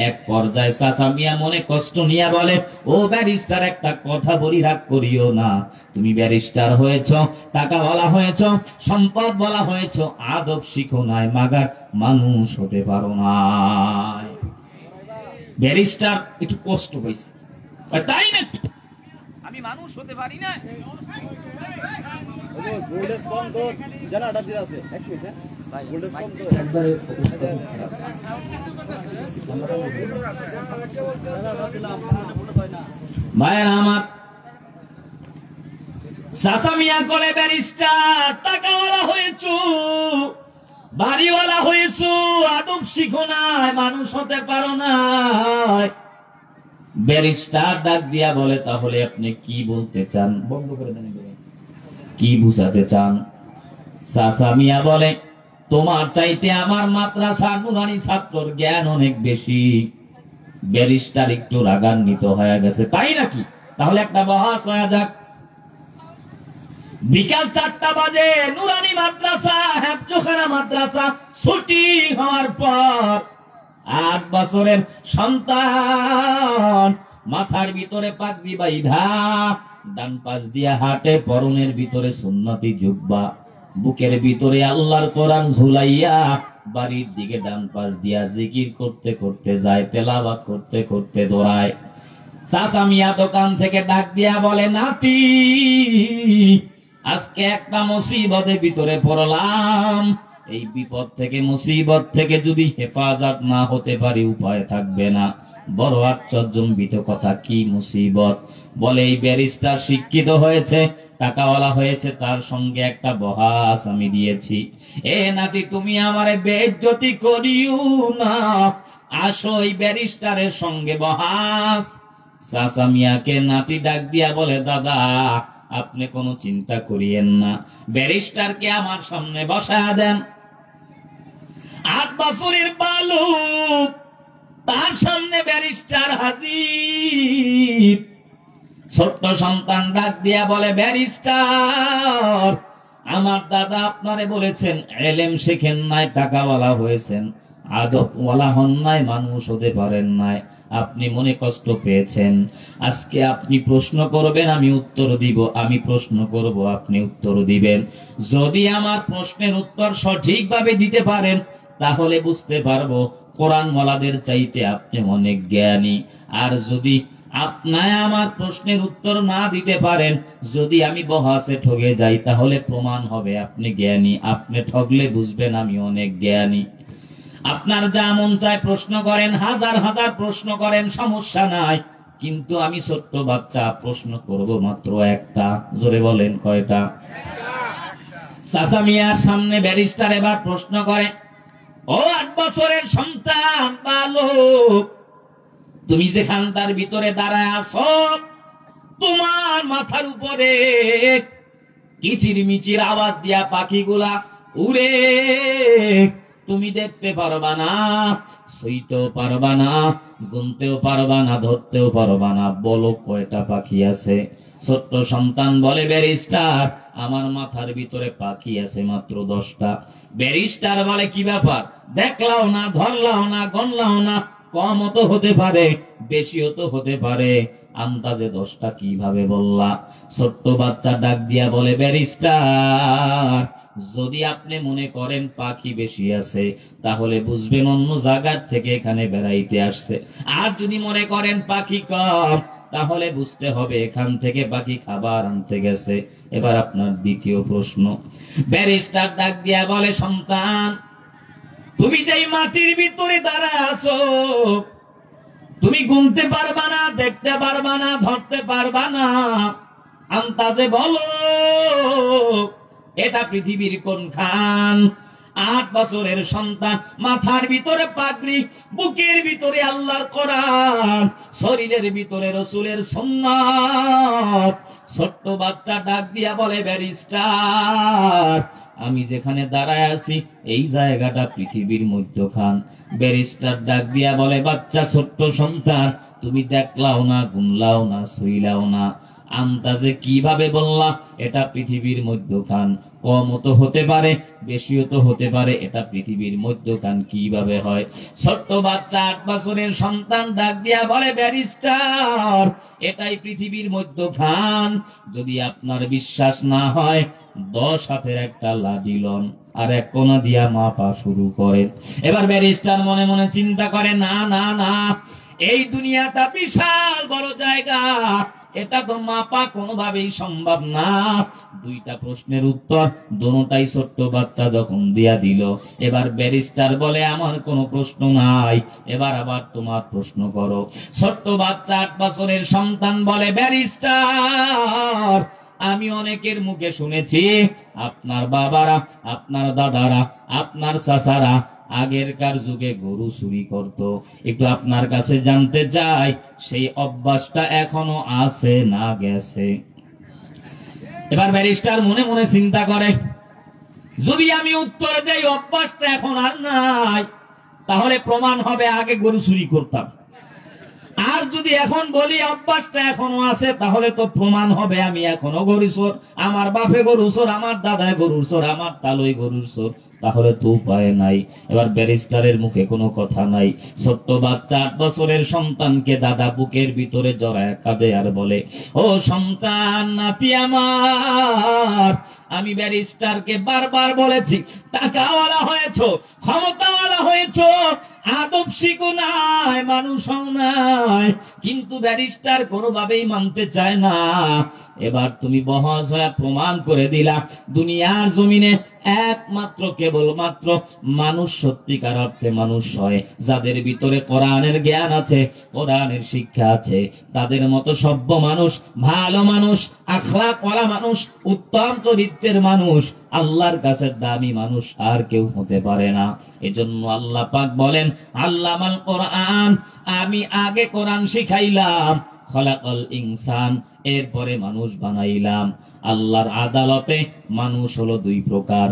এক পর্যায়ে চাচা মিয়া মনে কষ্ট নিয়ে বলে, ও ব্যারিস্টার, একটা কথা বলি, রাগ করিও না। তুমি ব্যারিস্টার হয়েছ, টাকা বলা হয়েছ, সম্পদ বলা হয়েছ, আদব শিখো নাই, মাগার মানুষ হতে পারো না। ব্যারিস্টার একটু কষ্ট হয়েছে। তাই না, আমি মানুষ হতে পারি না। ভাইয়ের আমার, চাচা মিয়া কলে, ব্যারিস্টার টাকাওয়ালা হয়েছ, বাড়িওয়ালা হয়েছ, আদব শিখো নাই, মানুষ হতে পারো না। ব্যারিস্টার ডাক দিয়া বলে, তাহলে আপনি কি বলতে চান? বন্ধ করে দেন, কি বুঝাতে চান? চাচা মিয়া বলে, তোমার চাইতে আমার মাদ্রাসা নুরানি ছাত্রর জ্ঞান অনেক বেশি। ব্যারিস্টার একটু রাগান্বিত হয়ে গেছে। তাই নাকি? তাহলে একটা বহাস হয়ে যাক। বিকাল 4টা বাজে নুরানি মাদ্রাসা, হেফজখানা মাদ্রাসা ছুটি হওয়ার পর 8 বছরের সন্তান মাথার ভিতরে পাগড়ি বাইধা, ডান পাশ দিয়া হাঁটে, পরনের ভিতরে সুন্নতি জুব্বা, বুকের ভিতরে আল্লাহর কোরআন ঝুলাইয়া, বাড়ির দিকে ডান পাশ দিয়া জিকির করতে করতে যায়, তেলাওয়াত করতে করতে দৌড়ায়। চাচা মিয়া দোকান থেকে ডাক দিয়া বলে, নাতি, আজকে একটা মুসিবতের ভিতরে পড়লাম। এই বিপদ থেকে, মুসিবত থেকে যদি হেফাজত না হতে পারি, উপায় থাকবে না। বড় আশ্চর্যজনক কথা। কি মুসিবত? বলে, এই ব্যারিস্টার শিক্ষিত হয়েছে, টাকাওয়ালা হয়েছে, তার সঙ্গে একটা বহাস আমি দিয়েছি। এ নাতি, তুমি আমারে বেইজ্জতি করিও না, আসো এই ব্যারিস্টারের সঙ্গে বহাস। চাচা মিয়াকে নাতি ডাক দিয়া বলে, দাদা আপনি কোনো চিন্তা করিয়েন না, ব্যারিস্টারকে আমার সামনে বসায়া দেন। 8 বছরের বালক, তার সামনে ব্যারিস্টার হাজির। ছোট্ট সন্তান ডাক দিয়া বলে, ব্যারিস্টার, আমার দাদা আপনারে বলেছেন এলেম শেখেন নাই, টাকাওয়ালা হয়েছেন, আদবওয়ালা হন নাই, মানুষ হতে পারেন নাই, আপনি মনে কষ্ট পেয়েছেন। আজকে আপনি প্রশ্ন করবেন, আমি উত্তর দিব, আমি প্রশ্ন করব, আপনি উত্তর দিবেন। যদি আমার প্রশ্নের উত্তর সঠিকভাবে দিতে পারেন, তাহলে বুঝতে পারবো কোরআনওয়ালাদের চাইতে আপনি অনেক জ্ঞানী। আর যদি আপনি আমার প্রশ্নের উত্তর না দিতে পারেন, যদি আমি বহাসে ঠকে যাই, তাহলে প্রমাণ হবে আপনি জ্ঞানী। আপনি ঠকলে বুঝবেন আমি অনেক জ্ঞানী। আপনার যা মন চায় প্রশ্ন করেন, হাজার হাজার প্রশ্ন করেন, সমস্যা নাই, কিন্তু আমি ছোট্ট বাচ্চা, প্রশ্ন করব মাত্র একটা। জোরে বলেন, কয়টা? চাচা মিয়ার সামনে ব্যারিস্টার এবার প্রশ্ন করে, ও 8 বছরের সন্তান বালক, তুমি যেখানটার ভিতরে দাঁড়ায় আছো, তোমার মাথার উপরে কিচির মিচির আওয়াজ দিয়া পাখিগুলা উড়ে, তুমি দেখতে পারবা না, সইতেও পারবা না, গুনতেও পারবা না, ধরতেও পারবা না, বলো কয়টা পাখি আছে? ছোট্ট সন্তান বলে, ব্যারিস্টার, আমার মাথার ভিতরে পাখি আছে মাত্র 10টা। ব্যারিস্টার বলে, কি ব্যাপার? দেখলাও না, ধরলাও না, গনলাও না, কমও তো হতে পারে, বেশিও তো হতে পারে। আন্দাজে 10টা কিভাবে বললা? ছোট্ট বাচ্চা ডাক দিয়া বলে, ব্যারিস্টার, যদি আপনি মনে করেন পাখি বেশি আছে, তাহলে বুঝবেন অন্য জায়গার থেকে এখানে বেড়াইতে আসছে। আর যদি মনে করেন পাখি কম, তাহলে বুঝতে হবে এখান থেকে পাখি খাবার আনতে গেছে। এবার আপনার দ্বিতীয় প্রশ্ন। ব্যারিস্টার ডাক দিয়া বলে, সন্তান, তুমি যেই মাটির ভিতরে দাঁড়ায় আছো, তুমি গুনতে পারবা না, দেখতে পারবা না, ধরতে পারবা না। আন্দাজে বলো, এটা পৃথিবীর কোনখান? 8 বছরের সন্তান, মাথার ভিতরে পাগড়ি, বুকের ভিতরে আল্লাহর কোরআন, শরীরের ভিতরে রাসূলের সুন্নাত। ছোট্ট বাচ্চা ডাক দিয়া বলে, ব্যারিস্টার, আমি যেখানে দাঁড়ায় আছি এই জায়গাটা পৃথিবীর মধ্যখান। ব্যারিস্টার ডাক দিয়া বলে, বাচ্চা, ছোট্ট সন্তান, তুমি দেখলাও না, গুনলাও না, শুইলাও না, আন্দাজে কিভাবে বললা এটা পৃথিবীর মধ্যখান? কমও তো হতে পারে, বেশিও তো হতে পারে, এটা পৃথিবীর মধ্যখান কিভাবে হয়? ছোট্ট বাচ্চা 8 বছরের সন্তান ডাক দিয়া বলে, ব্যারিস্টার, এটাই পৃথিবীর মধ্যখান। যদি আপনার বিশ্বাস না হয়, 10 হাতের একটা লাঠি লন, আর এক কোনা দিয়া মাপা শুরু করেন। এবার ব্যারিস্টার মনে মনে চিন্তা করে, না না না, এই দুনিয়াটা বিশাল বড় জায়গা, এটা তো মাপা কোনোভাবেই সম্ভব না। 2টা প্রশ্নের উত্তর দুটোটাই ছোট্ট বাচ্চা যখন দিয়া দিল, এবার ব্যারিস্টার বলে, আমার কোনো প্রশ্ন নাই, এবার আবার তোমার প্রশ্ন করো। ছোট্ট বাচ্চা 8 বছরের সন্তান বলে, ব্যারিস্টার, আমি অনেকের মুখে শুনেছি আপনার বাবারা, আপনার দাদারা, আপনার চাচারা আগেরকার যুগে গরু চুরি করত। একটু আপনার কাছে জানতে চাই, সেই অভ্যাসটা এখনো আছে না গেছে? এবার ব্যারিস্টার মনে মনে চিন্তা করে, যদি আমি উত্তর দেই অভ্যাসটা এখন আর নাই, তাহলে প্রমাণ হবে আগে গরু চুরি করতাম। আর যদি এখন বলি অভ্যাসটা এখনো আছে, তাহলে তো প্রমাণ হবে আমি এখনো গরু চোর, আমার বাপে গরু চোর, আমার দাদায় গরুর চোর, আমার তালুই গরুর চোর। তাহলে তো উপায় নাই। এবার ব্যারিস্টারের মুখে কোনো কথা নাই। ছোট্ট বাচ্চা 8 বছরের সন্তানকে দাদা বুকের ভিতরে জড়ায় কাঁদে আর বলে, ও সন্তান, নাতি আমার, আমি ব্যারিস্টারকে বারবার বলেছি, টাকাওয়ালা হয়েছো, ক্ষমতাওয়ালা হয়েছো, আদব শিখো নাই, মানুষও নাই, কিন্তু ব্যারিস্টার কোনোভাবেই মানতে চায় না। এবার তুমি বহস হয়ে প্রমাণ করে দিলা, দুনিয়ার জমিনে একমাত্র কেবলমাত্র মানুষ সত্যিকার অর্থে মানুষ হয় যাদের ভিতরে কোরআনের জ্ঞান আছে, কোরআনের শিক্ষা আছে। তাদের মতো সভ্য মানুষ, ভালো মানুষ, আখলাকওয়ালা মানুষ, উত্তম চরিত্রের মানুষ, আল্লাহর কাছে দামি মানুষ আর কেউ হতে পারে না। এজন্য আল্লাহ পাক বলেন, আল্লামাল কোরআন, আমি আগে কোরআন শিখাইলাম, খলাকাল ইনসান, এরপরে মানুষ বানাইলাম। আল্লাহর আদালতে মানুষ হলো 2 প্রকার,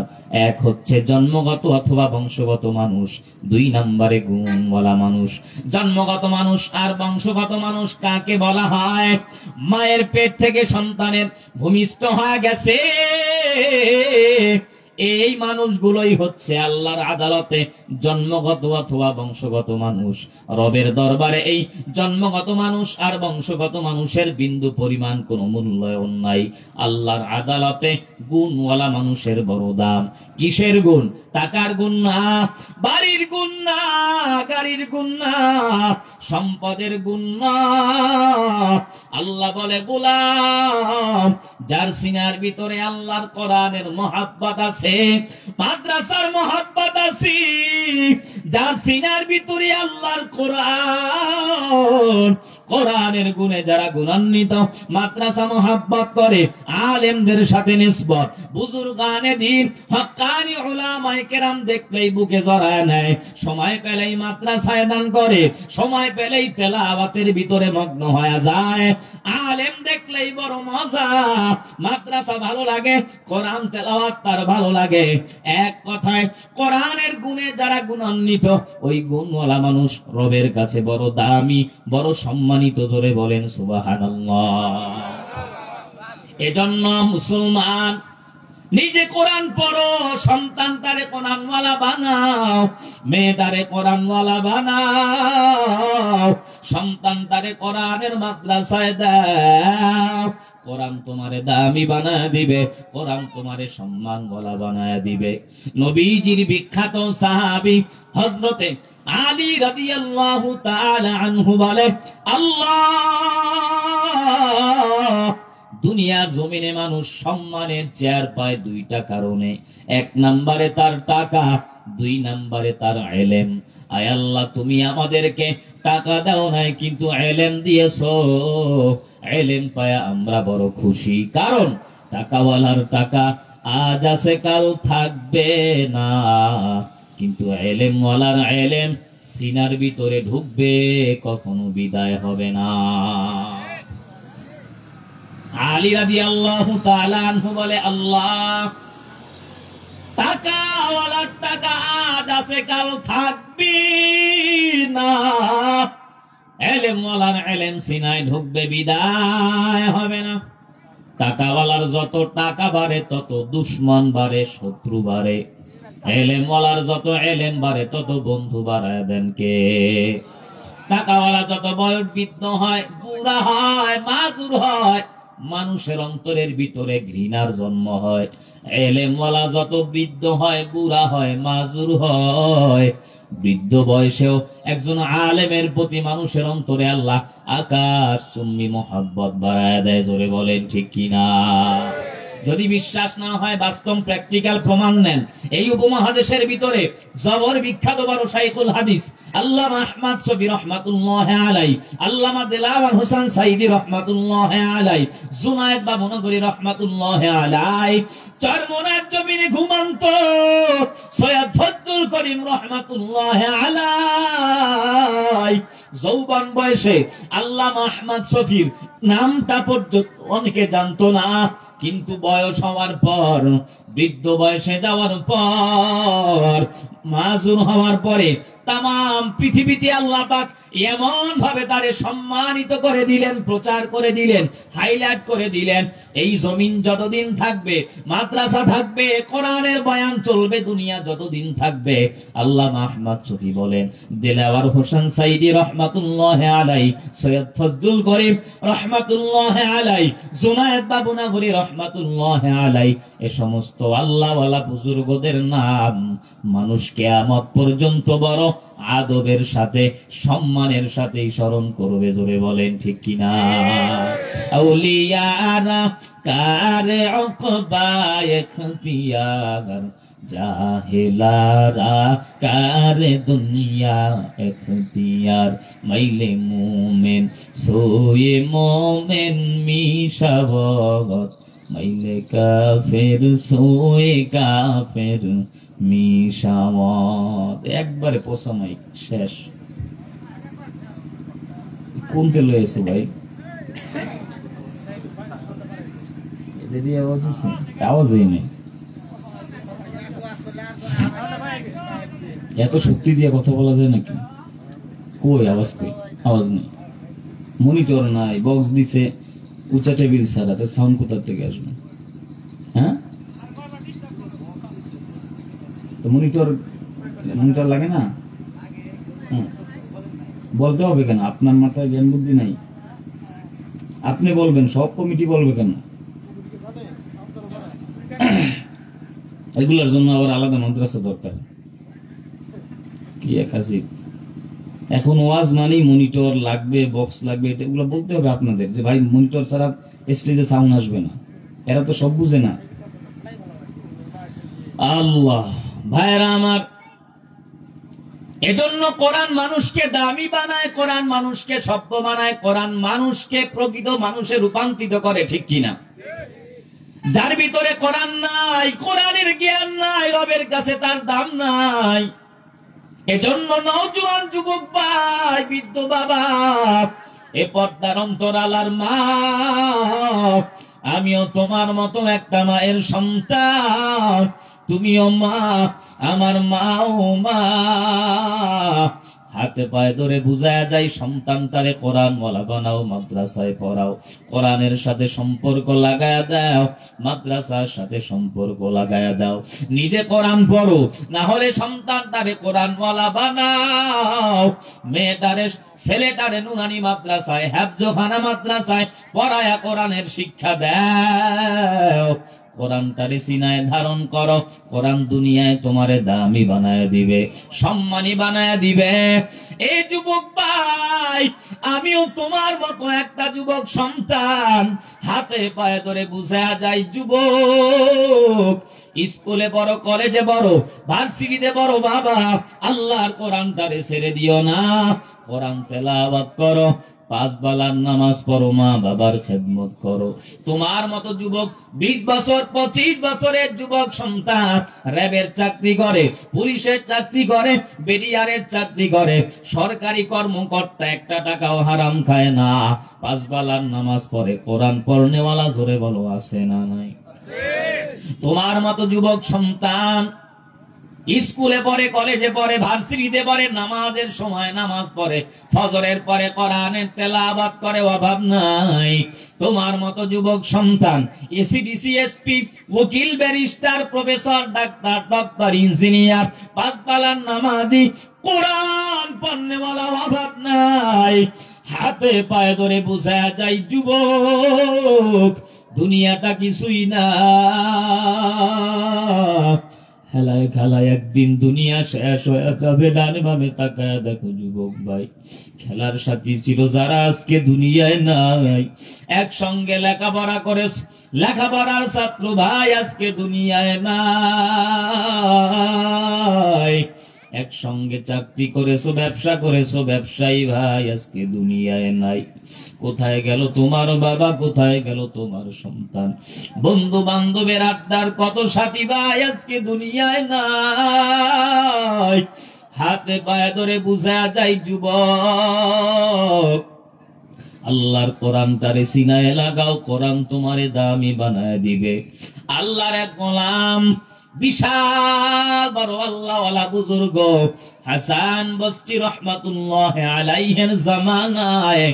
এক হচ্ছে জন্মগত অথবা বংশগত মানুষ, 2 নম্বরে গুণওয়ালা মানুষ। জন্মগত মানুষ আর বংশগত মানুষ কাকে বলা হয়? মায়ের পেট থেকে সন্তানের ভূমিষ্ঠ হয়ে গেছে, এই মানুষগুলোই হচ্ছে আল্লাহর আদালতে জন্মগত অথবা বংশগত মানুষ। রবের দরবারে এই জন্মগত মানুষ আর বংশগত মানুষের বিন্দু পরিমাণ কোনো মূল্যায়ন নাই। আল্লাহর আদালতে গুণওয়ালা মানুষের বড় দাম। কিসের গুণ? টাকার গুণ না, বাড়ির গুণ না, গাড়ির গুণ না, সম্পদের গুণ না। আল্লাহ বলে, গোলাম, যার সিনার ভিতরে আল্লাহর কোরআনের মহাব্বত আছে, মাদ্রাসার মহাব্বত আছে, যার সিনার ভিতরে আল্লাহর কোরআন, কোরআনের গুণে যারা গুণান্বিত, মাদ্রাসা মহাব্বত করে, আলেমদের সাথে নিসবত, বুজুর্গানে দ্বীন, হক্কানি উলামায়ে কেরাম দেখলেই বুকে জড়ায় নেয়, সময় পেলেই মাদ্রাসায় দান করে, সময় পেলেই তেলাওয়াতের ভিতরে মগ্ন হয়ে যায়। আলেম দেখলেই বড় মজা, মাদ্রাসা ভালো লাগে, কোরআন তেলাওয়াত তার ভালো লাগে। এক কথায় কোরআনের গুণে যারা গুণান্বিত, ওই গুণওয়ালা মানুষ রবের কাছে বড় দামি, বড় সম্মানিত। জোরে বলেন সুবহানাল্লাহ। এজন্য মুসলমান নিজে কোরআন পড়ো, সন্তানটারে কোরআনওয়ালা বানাও, মেয়েটারে কোরআনওয়ালা বানাও, সন্তানটারে কোরআনের মাদ্রাসায় দাও। কোরআন তোমারে দামি বানায় দিবে, কোরআন তোমারে সম্মান বলা বানায় দিবে। নবীজির বিখ্যাত সাহাবী হযরতে আলী রাদিয়াল্লাহু তাআলা আনহু বলে, আল্লাহ দুনিয়ার জমিনে মানুষ সম্মানের চেয়ার পায় দুইটা কারণে, এক নম্বরে তার টাকা, দুই নম্বরে তার ইলম। আয় আল্লাহ, তুমি আমাদেরকে টাকা দাও নাই, কিন্তু ইলম দিয়েছো। ইলম পায় আমরা বড় খুশি, কারণ টাকাওয়ালার টাকা আজ আছে কাল থাকবে না, কিন্তু ইলমওয়ালার ইলম সিনার ভিতরে ঢুকবে, কখনো বিদায় হবে না। আলী রাদিয়াল্লাহু তাআলা আনহু বলে, আল্লাহ টাকাওয়ালার টাকা আজ আছে কাল থাকবে না, ইলমওয়ালার ইলম সিনায় ঢুকবে, বিদায় হবে না। টাকাওয়ালার যত টাকা বাড়ে তত দুশমন বাড়ে, শত্রু বাড়ে। ইলমওয়ালার যত ইলম বাড়ে তত বন্ধু বাড়ায় দেন কে? টাকাওয়ালা যত বয়স বৃদ্ধ হয়, বুড়া হয়, মাজুর হয়, মানুষের অন্তরের ভিতরে ঘৃণার জন্ম হয়। ইলমওয়ালা যত বৃদ্ধ হয়, বুড়া হয়, মাজুর হয়, বৃদ্ধ বয়সেও একজন আলেমের প্রতি মানুষের অন্তরে আল্লাহ আকাশ চুম্বি মোহাব্বত বাড়ায় দেয়। জোরে বলেন ঠিক কিনা? যদি বিশ্বাস না হয়, বাস্তব প্র্যাকটিক্যাল প্রমাণ নেন। এই উপমহাদেশের ভিতরে জবর বিখ্যাত বড় শাইখুল হাদিস আল্লামা আহমদ শফি রহমাতুল্লাহি আলাইহি, আল্লামা দেলাওয়ার হোসেন সাইদি রহমাতুল্লাহি আলাইহি, জুনায়েদ বাবুনগরী রহমাতুল্লাহি আলাইহি, চরমোনার জমিনে ঘুমন্ত সৈয়দ ফজলুল করিম রহমাতুল্লাহি আলাইহি যৌবন বয়সে আল্লামা আহমদ শফির নামটা পর্যন্ত অনেকে জানতো না, কিন্তু বয়স হওয়ার পর, বৃদ্ধ বয়সে যাওয়ার পর, মাজুর হওয়ার পরে তামাম পৃথিবীতে আল্লাহ পাক এমন ভাবে তারে সম্মানিত করে দিলেন, প্রচার করে দিলেন, হাইলাইট করে দিলেন। এই জমিন যতদিন থাকবে, মাদ্রাসা থাকবে, কোরআনের বয়ান চলবে, দুনিয়া যতদিন থাকবে। আল্লামা আহমদ শফি বলেন, দেলাওয়ার হোসেন সাইদি রহমাতুল্লাহি আলাইহি, সৈয়দ ফজলুল করিম রহমাতুল্লাহি আলাইহি, জুনায়েদ বাবুনগরী রহমাতুল্লাহি আলাইহি, এ সমস্ত আল্লাহওয়ালা বুজুর্গদের নাম মানুষ কিয়ামত পর্যন্ত বড় আদবের সাথে, সম্মানের সাথে স্মরণ করবে। জোরে বলেন ঠিক কিনা? আউলিয়ারা কারে উকবা ইখতিয়ার, জাহেলারা কারে দুনিয়া ইখতিয়ার, মাইলে মুমিন সোয়ে মুমিন মিশাবত, মাইলে কাফের সোয়ে কাফের মিশাওয়াত। একবারে পোষামাই শেষ। কোনতে লয়েছে ভাই? আওয়াজই নেই, এত শক্তি দিয়ে কথা বলা যায় নাকি? কই আওয়াজ, কই আওয়াজ নেই, মনিটর নাই, বক্স দিছে উঁচা টেবিল ছাড়া, তো সাউন্ড কোথা থেকে আসবে? হ্যাঁ, তো মনিটর লাগে না? বলতে হবে কেন? আপনার মাথায় জ্ঞান বুদ্ধি নাই? আপনি বলবেন, সব কমিটি বলবে কেন? এগুলোর জন্য আবার আলাদা মাদ্রাসা দরকার। কি একাজি! এখন ওয়াজ মানেই মনিটর লাগবে, বক্স লাগবে, এগুলো বলতে হবে আপনাদের যে ভাই মনিটর ছাড়া স্টেজে সাউন্ড আসবে না। এরা তো সব বুঝে না। আল্লাহ ভাইরা আমার, এজন্য কোরআন মানুষকে দামি বানায়, কোরআন মানুষকে সভ্য বানায়, কোরআন মানুষকে প্রকৃত মানুষে রূপান্তরিত করে। ঠিক কিনা? যার ভিতরে কোরআন নাই, কোরআনের জ্ঞান নাই, রবের কাছে তার দাম নাই। এজন্য নওজোয়ান যুবক ভাই, বৃদ্ধ বাবা, এ পর্দার অন্তরালার মা, আমিও তোমার মতো একটা মায়ের সন্তান, তুমিও মা, আমার মাও মা। হাতে পায়ে ধরে বুঝায়া যায়, সন্তানটারে কোরআন ওয়ালা বানাও, মাদ্রাসায় পড়াও, কোরআনের সাথে সম্পর্ক লাগায়া দাও, মাদ্রাসার সাথে সম্পর্ক লাগায়া দাও, নিজে কোরআন পড়ো, না হলে সন্তানটারে কোরআন ওয়ালা বানাও, মেয়েটারে ছেলেটারে নুরানি মাদ্রাসায়, হেফজখানা মাদ্রাসায় পড়ায়া কোরআনের শিক্ষা দাও। কোরআনটারে সিনায় ধারণ করো, কোরআন দুনিয়ায় তোমারে দামি বানায় দিবে, সম্মানী বানায় দিবে। এই যুবক ভাই, আমিও তোমার মতো একটা যুবক সন্তান, হাতে পায়ে ধরে বুঝা যায় যুবক, স্কুলে বড়, কলেজে বড়, ভার্সিটিতে বড়, বাবা আল্লাহর কোরআনটারে ছেড়ে দিও না, কোরআন তেলাওয়াত করো, 5 বেলার নামাজ পড়ো, মা বাবার খেদমত করো। তোমার মতো যুবক 20 বছর 25 বছরের যুবক সন্তান র্যাবের চাকরি করে, পুলিশের চাকরি করে, বিডিআরের চাকরি করে, সরকারি কর্মকর্তা, একটা টাকাও হারাম খায় না, 5 বেলার নামাজ পড়ে, কোরআন পড়নেওয়ালা জোরে বলো আছে না নাই? তোমার মতো যুবক সন্তান স্কুলে পড়ে, কলেজে পড়ে, ভার্সিটিতে পড়ে, নামাজের সময় নামাজ পড়ে, ফজরের পরে কোরআনের তেলাওয়াত করে, অভাব নাই। তোমার মতো যুবক সন্তান এসিডিসি, এসপি, উকিল, barrister, professor, doctor, doctor, engineer, 5 বেলার নামাজি, কোরআন পড়নেওয়ালা, অভাব নাই। হাতে পায়ে ধরে বুঝা যায় যুবক, দুনিয়াটা কিছুই না, খেলায় খেলায় একদিন দুনিয়া শেষ হয়ে যাবে। ডানে বামে তাকায় দেখো যুবক ভাই, খেলার সাথী ছিল যারা আজকে দুনিয়ায় নাই, একসঙ্গে লেখাপড়া করে, লেখাপড়ার ছাত্র ভাই আজকে দুনিয়ায় নাই, একসঙ্গে চাকরি করেছো, ব্যবসা করেছো, ব্যবসায়ী ভাই আজকে দুনিয়ায় নাই। কোথায় গেল তোমার বাবা, কোথায় গেল তোমার সন্তান? বন্ধু বান্ধবের আড্ডার কত সাথী ভাই আজকে দুনিয়ায় নাই। হাতে পায়ে ধরে বুঝা যায় যুবক, আল্লাহর কোরআনটারে সিনায় লাগাও, কোরআন তোমারে দামি বানায় দিবে। আল্লাহর এক গোলাম, বিশাল বড় আল্লাহওয়ালা বুজুর্গ হাসান বস্তি রহমাতুল্লাহ আলাইহির জামানায়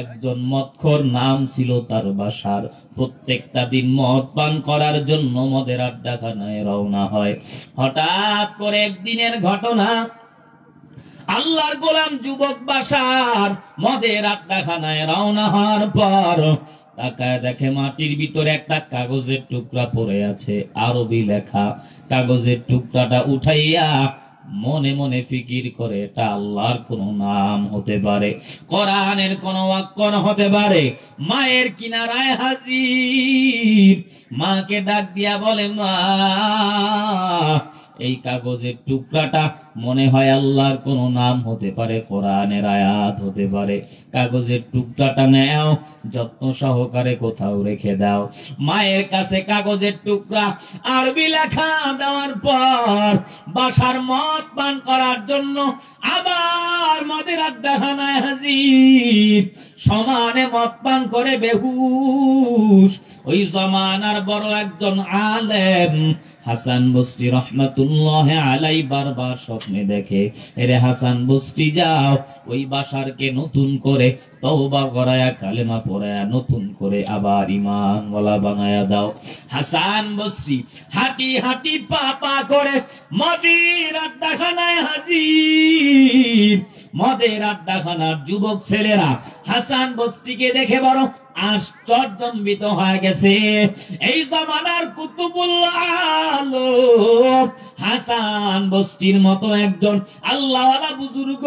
একজন মদখোর, নাম ছিল তার বাশার। প্রত্যেকটা দিন মদ পান করার জন্য মদের আড্ডাখানায় রওনা হয়। হঠাৎ করে একদিনের ঘটনা, আল্লাহর গোলাম যুবক বাশার মদের আড্ডাখানায় রওনা হওয়ার পর তাকায় দেখে মাটির ভিতরে একটা কাগজের টুকরা পড়ে আছে, আরবি লেখা। কাগজের টুকরাটা উঠাইয়া মনে মনে ফিকির করে, এটা আল্লাহর কোন নাম হতে পারে, কোরআনের কোন অক্ষর হতে পারে। মায়ের কিনারায় হাজির, মাকে ডাক দিয়া বলে, মা এই কাগজের টুকরাটা মনে হয় আল্লাহর কোন নাম হতে পারে, কোরআনের আয়াত হতে পারে, কাগজের টুকরাটা নেও, যত্ন সহকারে কোথাও রেখে দাও। মায়ের কাছে কাগজের টুকরা আরবি লেখা দেওয়ার পর বাসার মদ পান করার জন্য আবার মদের আড্ডাখানায় হাজির, সমানে মদ পান করে বেহুশ। ওই জমানার বড় একজন আলেম হাসান বস্তি রহমাতুল্লাহ আলাই বারবার স্বপ্নে দেখে, এরে হাসান বস্তি যাও, ওই বাশারকে নতুন করে তওবা করায়া, কালেমা পড়ায়া, নতুন করে আবার ঈমানওয়ালা বানায়া দাও। হাসান বস্তি হাঁটি হাঁটি পা পা করে মদের আড্ডাখানায় হাজির। মদের আড্ডাখানার যুবক ছেলেরা হাসান বস্তিকে দেখে বড় আশ্চর্যান্বিত হয়ে গেছে। এই জমানার কুতুবুল্লাহ আলম হাসান বস্তির মতো একজন আল্লাহওয়ালা বুজুর্গ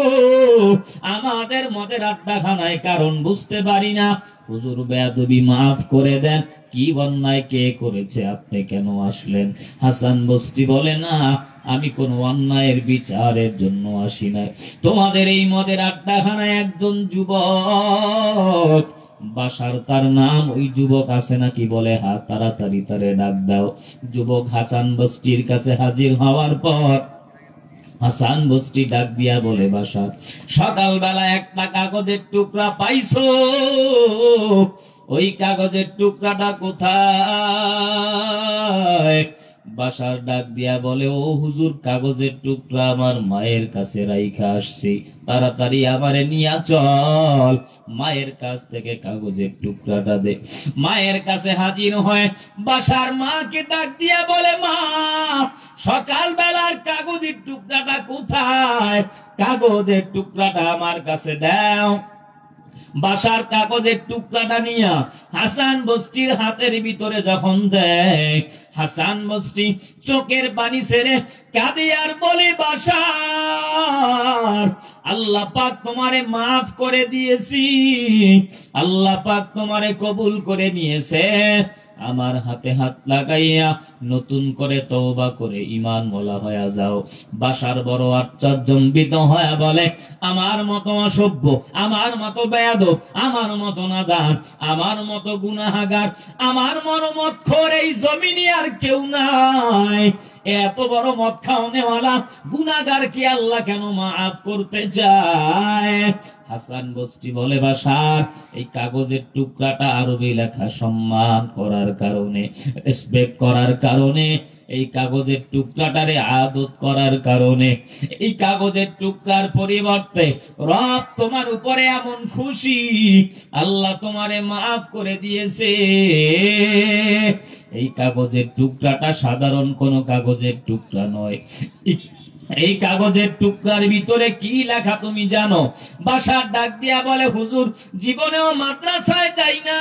আমাদের মদের আড্ডাখানায়, কারণ বুঝতে পারি না। হুজুর বেয়াদবি মাফ করে দেন, কি অন্যায় কে করেছে, আপনি কেন আসলেন? হাসান বস্তি বলে, না আমি কোন অন্যায়ের বিচারের জন্য আসি নাই, তোমাদের এই মদের আড্ডাখানায় একজন যুবক বাশার, তার নাম, ওই যুবক আছে নাকি? বলে হ্যাঁ, তাড়াতাড়ি তারে ডাক দাও। যুবক হাসান বস্তির কাছে হাজির হওয়ার পর হাসান বস্তি ডাক দিয়া বলে, বাশার সকালবেলা একটা কাগজের টুকরা পাইছো, ওই কাগজের টুকরাটা কোথায়? বাসার ডাক দিয়া বলে, ও হুজুর, কাগজের টুকরা আমার মায়ের কাছে রাইখা আসছি, তাড়াতাড়ি আমারে নিয়া চল, মায়ের কাছ থেকে কাগজের টুকরাটা দে। মায়ের কাছে হাজির হয়, বাসার মাকে ডাক দিয়া বলে, মা, সকাল বেলার কাগজের টুকরাটা কোথায়? কাগজের টুকরাটা আমার কাছে দাও। বাসার কাগজের টুকরাটা নিয়া হাসান বস্তির হাতের ভিতরে যখন দেয়, হাসান বস্তি চোখের পানি ছেড়ে কাঁদে আর বলে, বাসার, আল্লাহ পাক তোমারে মাফ করে দিয়েছি, আল্লাহ পাক তোমারে কবুল করে নিয়েছে, আমার হাতে হাত লাগাইয়া নতুন করে তওবা করে ঈমান ওয়ালা হয়ে যাও। বাসার বড় আশ্চর্যজনবিত হয়ে বলে, আমার মতো অসভ্য, আমার মতো বেয়াদব, আমার মতো নাদান, আমার মতো গুনাহগার, আমার মত এই জমিনে আর কেউ নাই। এত বড় মদ খাওয়ানেওয়ালা গুনাহগার কি আল্লাহ কেন মাফ করতে চায়? হাসান বস্তি বলে, বাসার, এই কাগজের টুকরাটা আরবি লেখা, সম্মান করার কারণে, রেসপেক্ট করার কারণে, এই কাগজের টুকরাটারে আদত করার কারণে, এই কাগজের টুকরার পরিবর্তে রব তোমার উপরে এমন খুশি, আল্লাহ তোমারে মাফ করে দিয়েছে। এই কাগজের টুকরাটা সাধারণ কোন কাগজের টুকরা নয়। এই কাগজের টুকরার ভিতরে কি লেখা তুমি জানো? বাসার ডাক দিয়া বলে, হুজুর, জীবনেও মাদ্রাসায় যাই না,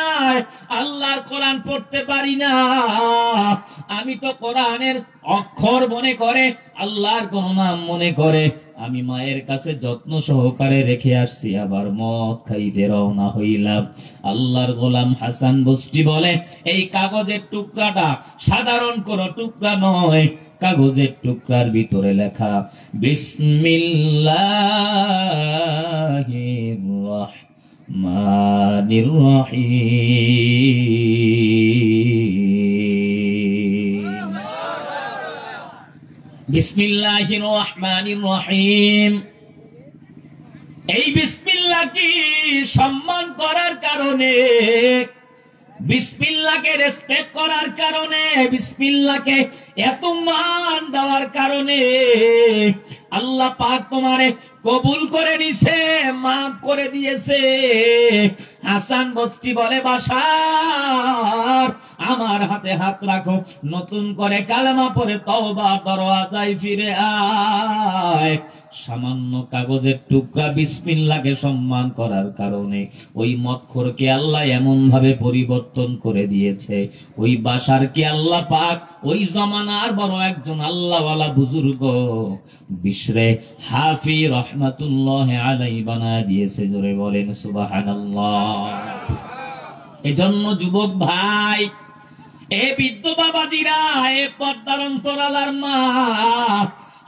আল্লাহর কোরআন পড়তে পারি না, আমি তো কোরআনের অক্ষর মনে করে, আল্লাহর কোন নাম মনে করে আমি মায়ের কাছে যত্ন সহকারে রেখে আসছি, আবার মদ খাইতে রওনা হইলাম। আল্লাহর গোলাম হাসান বস্তি বলে, এই কাগজের টুকরাটা সাধারণ কোন টুকরা নয়, কাগজের টুকরার ভিতরে লেখা, বিসমিল্লাহির রহমানির রহিম, বিসমিল্লাহির রহমানির রহিম। এই বিসমিল্লাহ কি সম্মান করার কারণে, বিসমিল্লাহকে রেসপেক্ট করার কারণে, বিসমিল্লাহকে এত মান দেওয়ার কারণে আল্লাহ পাক তোমারে কবুল করে নিছে, মাফ করে দিয়েছে। হাসান বস্তি বলে, বাসার, আমার হাতে হাত রাখো, নতুন করে কালেমা পড়ে তওবার দরওয়াজায় ফিরে আয়। সামান্য কাগজের টুকরা বিসমিল্লাহকে সম্মান করার কারণে ওই মদখোরকে আল্লাহ এমন ভাবে পরিবর্তন করে দিয়েছে, ওই বাসারকে আল্লাহ পাক ওই জমানার বড় একজন আল্লাহওয়ালা বুজুর্গ বিশরে হাফি রহমাতুল্লাহ আলাইহি বানায় দিয়েছে। জোরে বলেন সুবহানাল্লাহ। এজন্য যুবক ভাই, এ বৃদ্ধ বাবাজিরা, এ পর্দার অন্তরালার মা,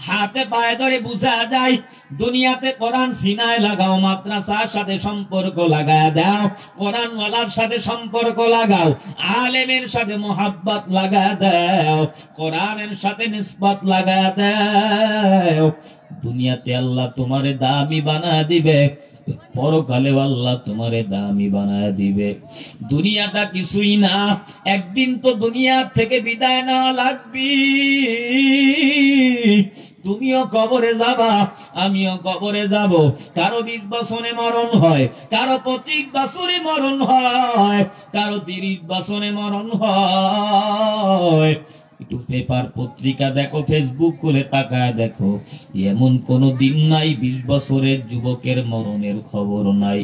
হাতে পায়ে ধরে বুঝা যায়, দুনিয়াতে কোরআন সিনায় লাগাও, মাদ্রাসার সাথে সম্পর্ক লাগায় দাও, কোরআন ওয়ালার সাথে সম্পর্ক লাগাও, আলেমের সাথে মোহাব্বত লাগায় দাও, কোরআনের সাথে নিসবত লাগায় দাও। দুনিয়াতে আল্লাহ তোমারে দামি বানায় দিবে, পরকালে আল্লাহ তোমারে দামি বানায় দিবে। দুনিয়াটা কিছুই না, একদিন তো দুনিয়া থেকে বিদায় নেওয়া লাগবে। তুমিও কবরে যাবা, আমিও কবরে যাব। কারো 20 বছরে মরণ হয়, কারো 25 বছরে মরণ হয়, কারো 30 বছরে মরণ হয়। একটু পেপার পত্রিকা দেখো, ফেসবুক খুলে তাকায় দেখো, এমন কোন দিন নাই 20 বছরের যুবকের মরণের খবর নাই,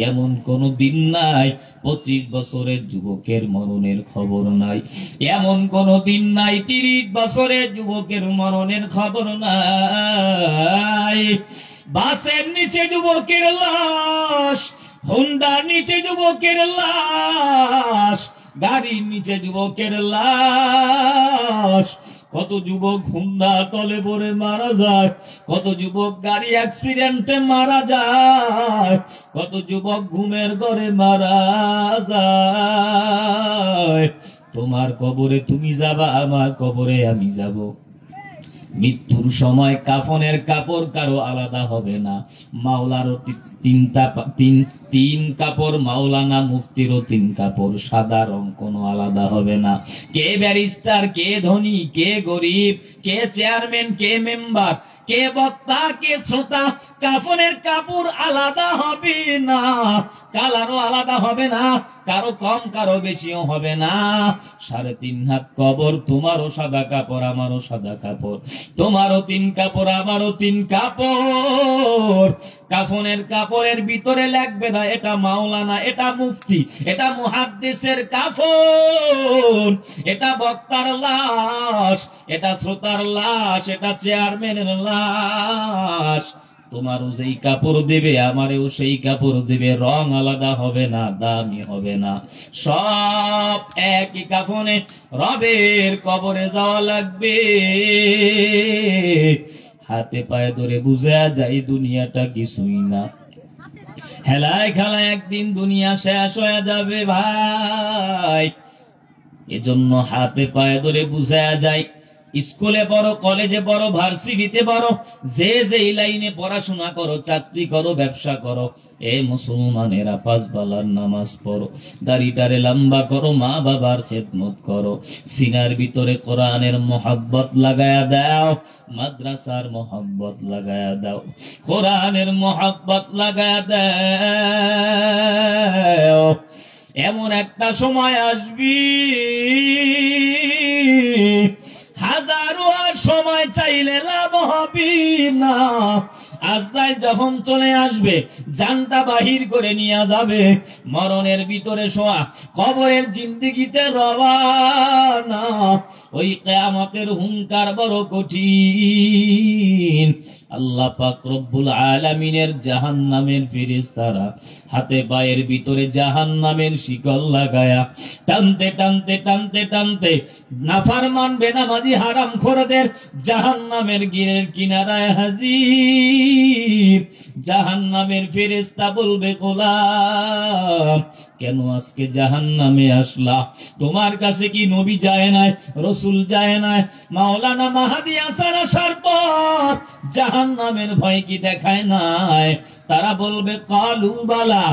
এমন কোন দিন নাই 25 বছরের যুবকের মরণের খবর নাই, এমন কোন দিন নাই 30 বছরের যুবকের মরণের খবর নাই। বাসের নিচে যুবকের লাশ, হোন্ডার নিচে যুবকের লাশ, গাড়ির নিচে যুবকের লাশ। কত যুবক হুন্ডা তলে পড়ে মারা যায়, কত যুবক গাড়ি অ্যাক্সিডেন্টে মারা যায়, কত যুবক ঘুমের ঘরে মারা যায়। তোমার কবরে তুমি যাবা, আমার কবরে আমি যাব। মৃত্যুর সময় কাফনের কাপড় কারো আলাদা হবে না। মাওলারও তিন কাপড়, মাওলানা মুফতিরও তিন কাপড়, সাদা রং কোনো আলাদা হবে না। কে ব্যারিস্টার, কে ধনী, কে গরিব, কে চেয়ারম্যান, কে মেম্বার, কে বক্তা, কে শ্রোতা, কাফনের কাপড় আলাদা হবে না, কালারও আলাদা হবে না, কারো কম কারো বেশিও হবে না। 3.5 হাত কবর, তোমারও সাদা কাপড় আমারও সাদা কাপড়, তোমারও 3 কাপড় আমারও 3 কাপড়। কাফনের কাপড়ের ভিতরে লাগবে না এটা মাওলানা, এটা মুফতি, এটা মুহাদ্দিসের কাফন, এটা বক্তার লাশ, এটা শ্রোতার লাশ, এটা চেয়ারম্যানের লাশ। তোমারও যেই কাপড় দেবে আমারও সেই কাপড় দেবে, রং আলাদা হবে না, দামি হবে না, সব একই কাফনে রবের কবরে যাওয়া লাগবে। হাতে পায়ে ধরে বুঝা যায় দুনিয়াটা কিছুই না, হেলায় খেলায় একদিন দুনিয়া শেষ হয়ে যাবে ভাই। এজন্য হাতে পায়ে ধরে বুঝা যায়, স্কুলে বড়, কলেজে বড়, ভার্সিটিতে বড়, যে যেই লাইনে পড়াশোনা করো, চাকরি করো, ব্যবসা করো, এ মুসলমানেরা 5 বেলার নামাজ পড়ো, দাড়িটারে লম্বা করো, মা বাবার খেদমত করো, সিনার ভিতরে কোরআনের মোহাব্বত লাগায়া দাও, মাদ্রাসার মোহাব্বত লাগায়া দাও, কোরআনের মোহাব্বত লাগায়া দাও। এমন একটা সময় আসবি, হাজারো সময় চাইলে লাভ হবে না। আজরাইল যখন চলে আসবে, জানটা বাহির করে নিয়ে যাবে, মরণের ভিতরে শোয়া, কবরের জিন্দেগিতে রওয়ানা। ওই কিয়ামতের হুঙ্কার বড় কঠিন। আল্লাহ পাক রব্বুল আলামিনের জাহান্নামের ফেরেশতারা হাতে পায়ের ভিতরে জাহান্নামের শিকল লাগায়া টানতে টানতে টানতে টানতে নাফরমান বেনামাজি হারামখোরদের জাহান্নামের গিরের কিনারায় হাজির। জাহান্নামের ফেরেশতা বলবে, গোলাম কেন আজকে জাহান্নামে আসলা? তোমার কাছে কি নবী যায় নাই, রসুল যায় নাই? মাওলানা মাহাদি হাসান আসার পর জাহান্নামের ভয় কি দেখায় নাই? তারা বলবে, কালু বালা,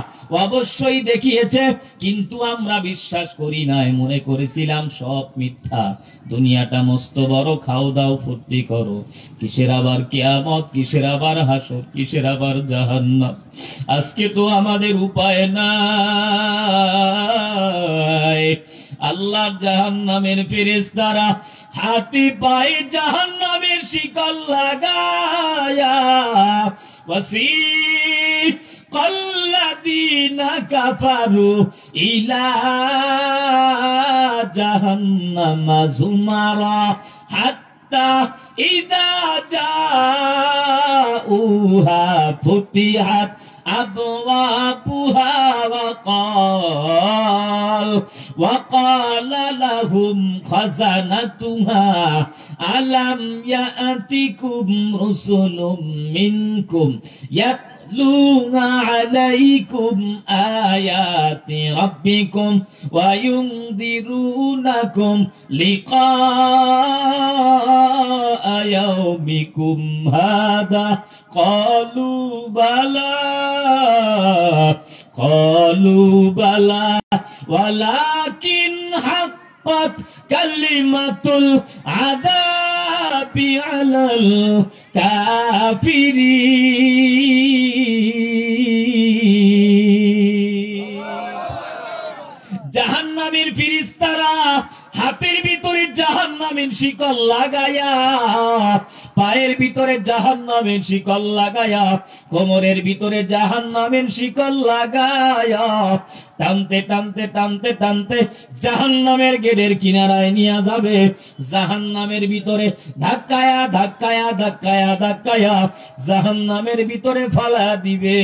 অবশ্যই দেখিয়েছে, কিন্তু আমরা বিশ্বাস করি নাই, মনে করেছিলাম সব মিথ্যা। দুনিয়াটা মস্ত বড়, খাও দাও ফুর্তি করো, কিসের আবার কিয়ামত, কিসের আবার হাসর, কিসের আবার জাহান্নাম? আজকে তো আমাদের উপায় নাই। আল্লাহ জাহান্নামের ফেরেশতারা হাতে পায়ে জাহান্নামের শিকল লাগায়া ওয়াসিকাল্লাযীনা কাফারু ইলা জাহান্নামা যুমারা হাত্তা ইযা জাউহা ফুতিহাত আবওয়াবুহা وقال لهم خزنتها ألم يأتكم رسل منكم يتلون عليكم آيات ربكم وينذرونكم لقاء يومكم هذا قالوا بلى ولكن حقت كلمة العذاب على الكافرين। জাহান্নামের ফেরেশতারা হাতের ভিতরে জাহান্নামের শিকল লাগায়া, পায়ের ভিতরে জাহান্নামের শিকল লাগায়া, কোমরের ভিতরে জাহান্নামের শিকল লাগায়া টানতে টানতে টানতে টানতে জাহান্নামের গেটের কিনারায় নিয়ে যাবে। জাহান্নামের ভিতরে ধাক্কায়া ধাক্কায়া ধাক্কায়া ধাক্কায়া জাহান্নামের ভিতরে ফালা দিবে।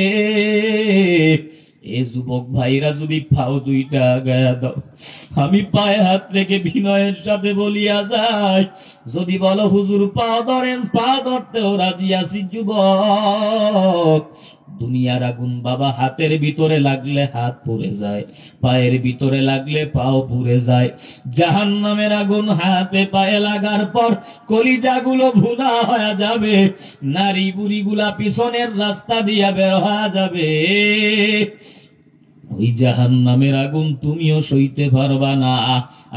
এ যুবক ভাইরা যদি পাও দুইটা গায়া দাও, আমি পায়ে হাত রেখে বিনয়ের সাথে বলিয়া যাই, যদি বলো হুজুর পা ধরেন, পা ধরতেও রাজি আছি। যুবক দুনিয়ার আগুন বাবা হাতের ভিতরে লাগলে হাত পুড়ে যায়, পায়ের ভিতরে লাগলে পাও পুড়ে যায়। জাহান্নামের আগুন হাতে পায়ে লাগার পর কলিজাগুলো ভুনা হয়ে যাবে, নারী বুড়িগুলা পিছনের রাস্তা দিয়া বের হয়ে যাবে। ওই জাহান্নামের আগুন তুমিও সইতে পারবা না,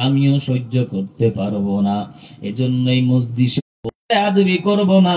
আমিও সহ্য করতে পারবো না। এজন্যই মসজিদে আদবি করব না।